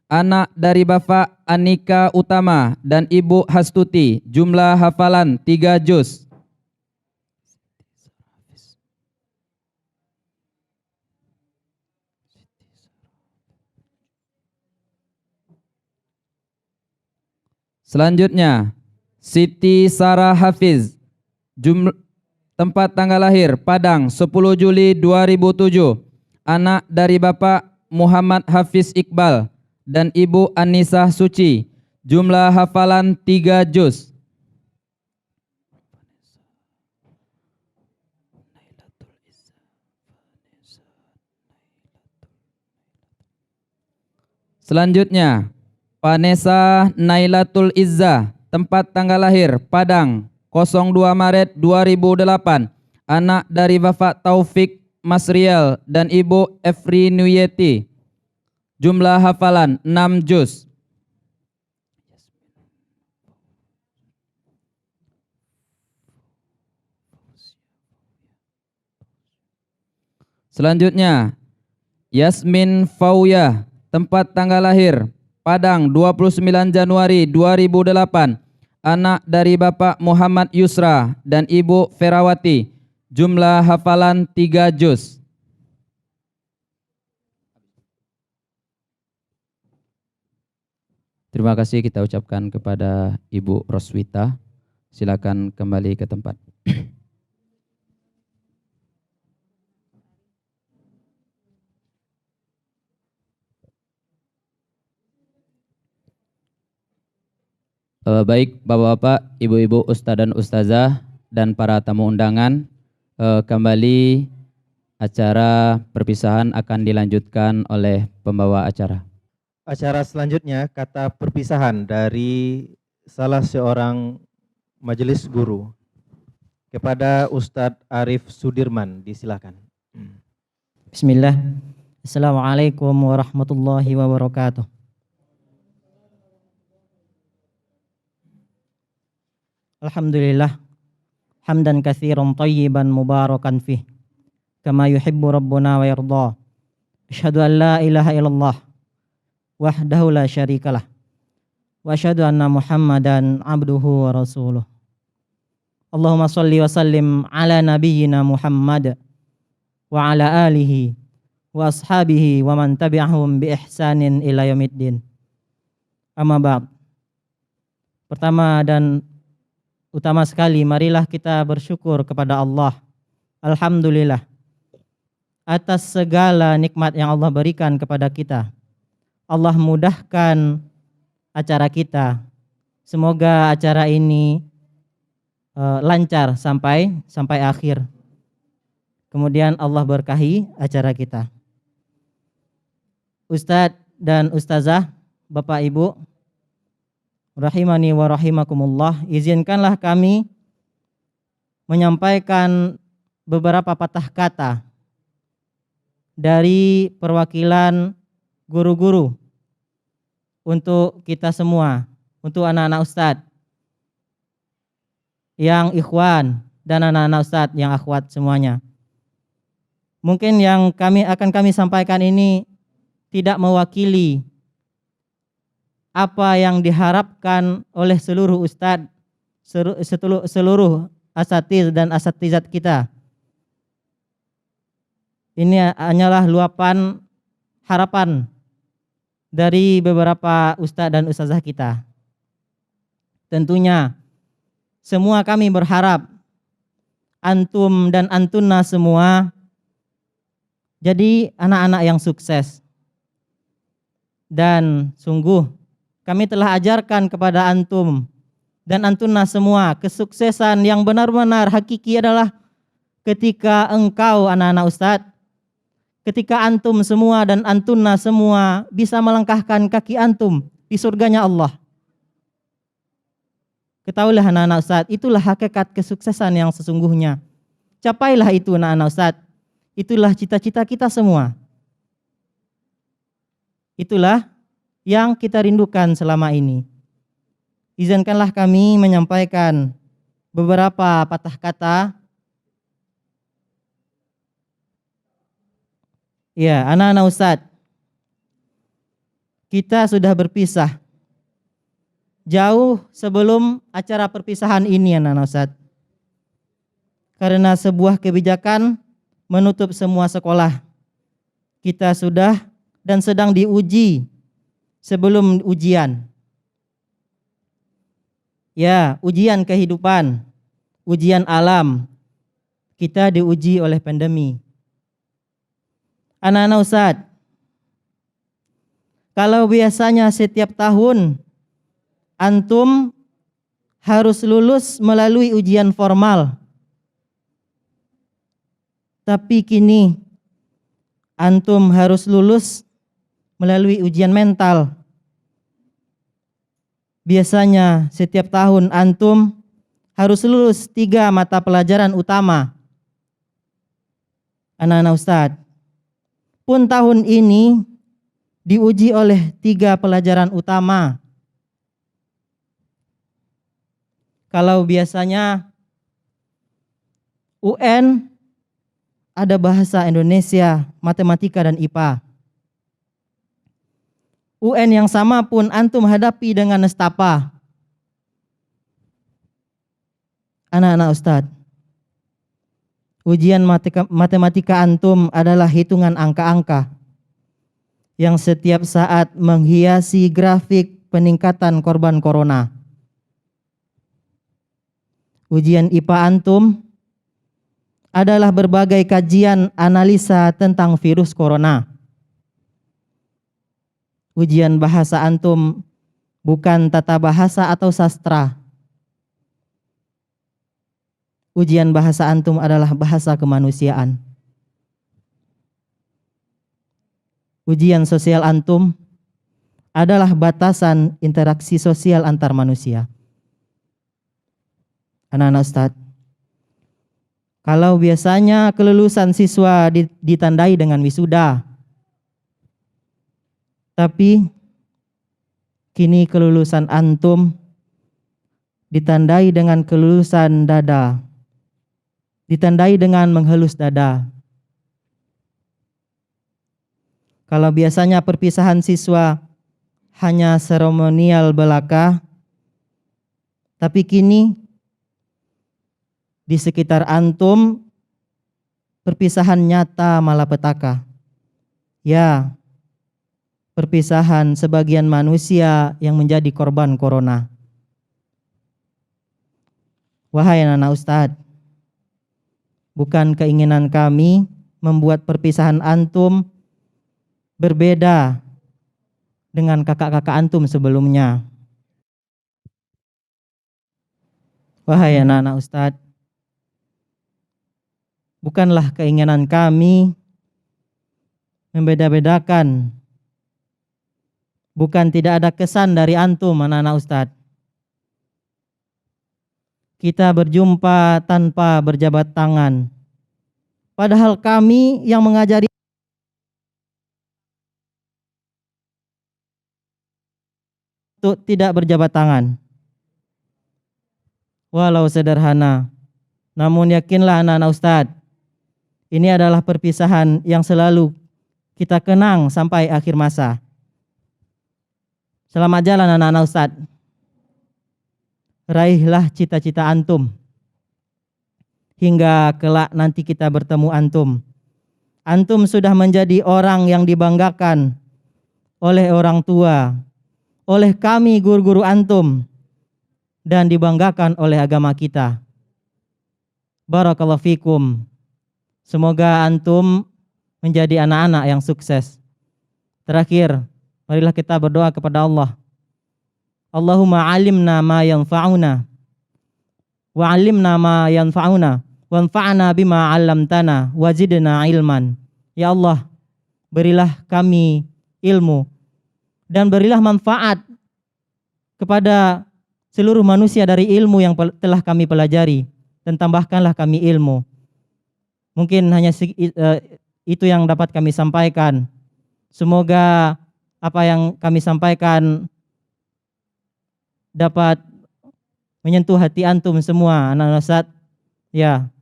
Anak dari Bapak Anika Utama dan Ibu Hastuti. Jumlah hafalan 3 juz. Selanjutnya, Siti Sarah Hafiz, tempat tanggal lahir Padang 10 Juli 2007. Anak dari Bapak Muhammad Hafiz Iqbal dan Ibu Anissa Suci. Jumlah hafalan 3 juz. Selanjutnya, Vanessa Nailatul Izzah, tempat tanggal lahir Padang 02 Maret 2008. Anak dari Bapak Taufik Masriel dan Ibu Efri Nuyeti. Jumlah hafalan 6 juz. Selanjutnya, Yasmin Fauyah, tempat tanggal lahir Padang 29 Januari 2008. Anak dari Bapak Muhammad Yusra dan Ibu Ferawati. Jumlah hafalan 3 juz. Terima kasih kita ucapkan kepada Ibu Roswita. Silakan kembali ke tempat. Baik Bapak-Bapak, Ibu-Ibu, Ustadz dan Ustazah, dan para tamu undangan, kembali acara perpisahan akan dilanjutkan oleh pembawa acara. Acara selanjutnya kata perpisahan dari salah seorang majelis guru kepada Ustadz Arif Sudirman, disilakan. Bismillah. Assalamualaikum warahmatullahi wabarakatuh. Alhamdulillah, hamdan katsiran tayyiban mubarakan fih, kama yuhibbu rabbuna wa yarda. Asyhadu an la ilaha illallah wahdahu la syarikalah, wa asyhadu anna Muhammadan abduhu wa rasuluh. Allahumma salli wa sallim ala nabiyyina Muhammad wa ala alihi wa ashabihi wa man tabi'ahum bi ihsanin ila yaumiddin. Amma ba'd. Pertama dan utama sekali, marilah kita bersyukur kepada Allah. Alhamdulillah atas segala nikmat yang Allah berikan kepada kita. Allah mudahkan acara kita. Semoga acara ini lancar sampai akhir. Kemudian Allah berkahi acara kita. Ustadz dan Ustazah, Bapak Ibu, rahimani wa rahimakumullah, izinkanlah kami menyampaikan beberapa patah kata dari perwakilan guru-guru untuk kita semua, untuk anak-anak ustadz yang ikhwan dan anak-anak ustadz yang akhwat semuanya. Mungkin yang kami sampaikan ini tidak mewakili apa yang diharapkan oleh seluruh ustadz, seluruh asatiz dan asatizat kita. Ini hanyalah luapan harapan dari beberapa ustadz dan ustazah kita. Tentunya semua kami berharap antum dan antuna semua jadi anak-anak yang sukses. Dan sungguh kami telah ajarkan kepada antum dan antuna semua kesuksesan yang benar-benar hakiki adalah ketika engkau anak-anak ustadz, ketika antum semua dan antuna semua bisa melangkahkan kaki antum di surganya Allah. Ketahuilah anak-anak ustadz, itulah hakikat kesuksesan yang sesungguhnya. Capailah itu anak-anak ustadz. Itulah cita-cita kita semua. Itulah yang kita rindukan selama ini. Izinkanlah kami menyampaikan beberapa patah kata. Ya, anak-anak ustadz, kita sudah berpisah jauh sebelum acara perpisahan ini anak-anak ustadz. Karena sebuah kebijakan menutup semua sekolah. Kita sudah dan sedang diuji sebelum ujian. Ya, ujian kehidupan, ujian alam. Kita diuji oleh pandemi. Anak-anak ustadz, kalau biasanya setiap tahun antum harus lulus melalui ujian formal, tapi kini antum harus lulus melalui ujian mental. Biasanya setiap tahun antum harus lulus 3 mata pelajaran utama. Anak-anak ustadz, pun tahun ini diuji oleh 3 pelajaran utama. Kalau biasanya UN ada bahasa Indonesia, matematika dan IPA. UN yang sama pun antum hadapi dengan nestapa. Anak-anak ustadz, ujian matematika antum adalah hitungan angka-angka yang setiap saat menghiasi grafik peningkatan korban corona. Ujian IPA antum adalah berbagai kajian analisa tentang virus corona. Ujian bahasa antum bukan tata bahasa atau sastra. Ujian bahasa antum adalah bahasa kemanusiaan. Ujian sosial antum adalah batasan interaksi sosial antar manusia. Anak-anak ustadz, kalau biasanya kelulusan siswa ditandai dengan wisuda, tapi kini kelulusan antum ditandai dengan kelulusan dada, ditandai dengan menghelus dada. Kalau biasanya perpisahan siswa hanya seremonial belaka, tapi kini di sekitar antum perpisahan nyata malapetaka. Ya, perpisahan sebagian manusia yang menjadi korban corona. Wahai anak ustadz, bukan keinginan kami membuat perpisahan antum berbeda dengan kakak-kakak antum sebelumnya. Wahai anak-anak ustadz, bukanlah keinginan kami membeda-bedakan. Bukan tidak ada kesan dari antum anak-anak ustadz. kita berjumpa tanpa berjabat tangan. Padahal kami yang mengajari untuk tidak berjabat tangan. Walau sederhana, namun yakinlah anak-anak Ustadz, ini adalah perpisahan yang selalu kita kenang sampai akhir masa. Selamat jalan anak-anak Ustadz. Raihlah cita-cita antum. Hingga kelak nanti kita bertemu antum. Antum sudah menjadi orang yang dibanggakan oleh orang tua, oleh kami guru-guru antum, dan dibanggakan oleh agama kita. Barakallahu fikum. Semoga antum menjadi anak-anak yang sukses. Terakhir, marilah kita berdoa kepada Allah. Allahumma alimna ma yanfa'una wa alimna ma yanfa'una wanfa'na bima 'allamtana wazidna ilman. Ya Allah, berilah kami ilmu dan berilah manfaat kepada seluruh manusia dari ilmu yang telah kami pelajari, dan tambahkanlah kami ilmu. Mungkin hanya itu yang dapat kami sampaikan. Semoga apa yang kami sampaikan dapat menyentuh hati antum semua, anak-anak Ustadz. Ya.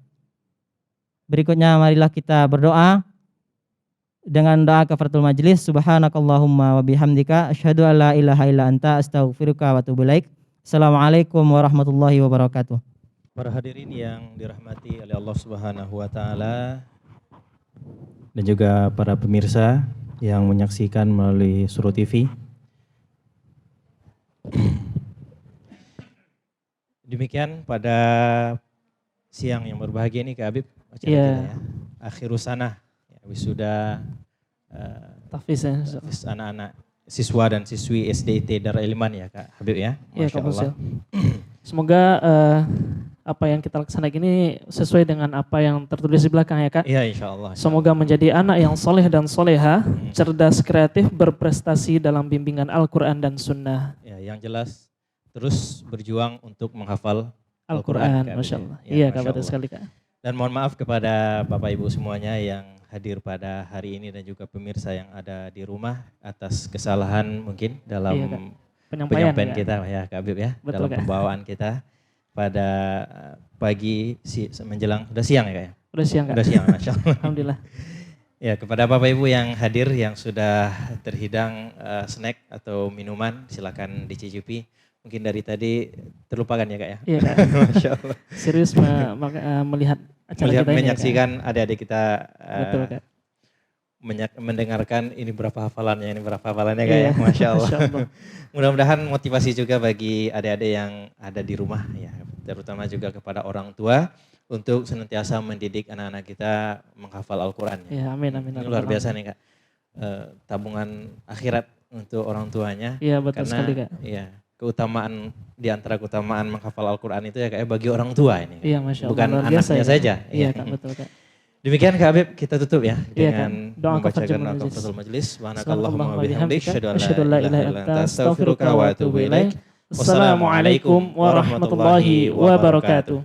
Berikutnya marilah kita berdoa dengan doa kafaratul majlis. Subhanakallahumma wa bihamdika asyhadu an la ilaha illa anta astaghfiruka wa atubu ilaik. Assalamualaikum warahmatullahi wabarakatuh. Para hadirin yang dirahmati oleh Allah Subhanahu wa taala dan juga para pemirsa yang menyaksikan melalui Suro TV. Demikian pada siang yang berbahagia ini Kak Habib, acara kita ya. Akhirus sanah, ya, wisuda Tahfiz ya. anak-anak siswa dan siswi SDIT Darul Iman ya Kak Habib ya. Masya Allah. Semoga apa yang kita laksanakan ini sesuai dengan apa yang tertulis di belakang ya Kak. Iya insya Allah. Semoga menjadi anak yang soleh dan soleha, cerdas, kreatif, berprestasi dalam bimbingan Al-Quran dan Sunnah. Ya, yang jelas terus berjuang untuk menghafal Al-Quran, Masya Allah. Iya Kak, betul sekali Kak. Dan mohon maaf kepada Bapak Ibu semuanya yang hadir pada hari ini dan juga pemirsa yang ada di rumah atas kesalahan mungkin dalam penyampaian ya. kita ya Kak Habib ya. Betul, dalam Kak. Pembawaan kita pada pagi menjelang, udah siang ya Kak ya? Udah siang Kak. Udah siang, Masya Allah. Alhamdulillah. Ya, kepada Bapak Ibu yang hadir yang sudah terhidang snack atau minuman, silakan dicicipi. Mungkin dari tadi terlupakan ya Kak ya? Iya Kak. Masya Allah. Serius melihat acara kita ini menyaksikan ya, adik-adik kita betul Kak. mendengarkan ini berapa hafalannya Kak ya? Iya. Masya Allah. Masya Allah. Mudah-mudahan motivasi juga bagi adik-adik yang ada di rumah ya, terutama juga kepada orang tua untuk senantiasa mendidik anak-anak kita menghafal Al-Quran. Ya, amin, amin. Ini luar biasa nih Kak, tabungan akhirat untuk orang tuanya. Iya, betul karena, sekali Kak. Iya, keutamaan di antara keutamaan menghafal Al-Quran itu ya Kak bagi orang tua ini. Iya, Masya Allah. Bukan luar biasa anaknya ya. saja. Iya Kak, betul Kak. Demikian Kak Habib, kita tutup ya Iya, dengan Kak. Doa membacakan kafaratul doa majlis. kafaratul majlis. Subhanakallahumma Subhanakallahumma bihamdik, asyhadu asyhadu an la ilaha illa anta, astaghfiruka wa atubu ilaik. Wassalamualaikum warahmatullahi wabarakatuh.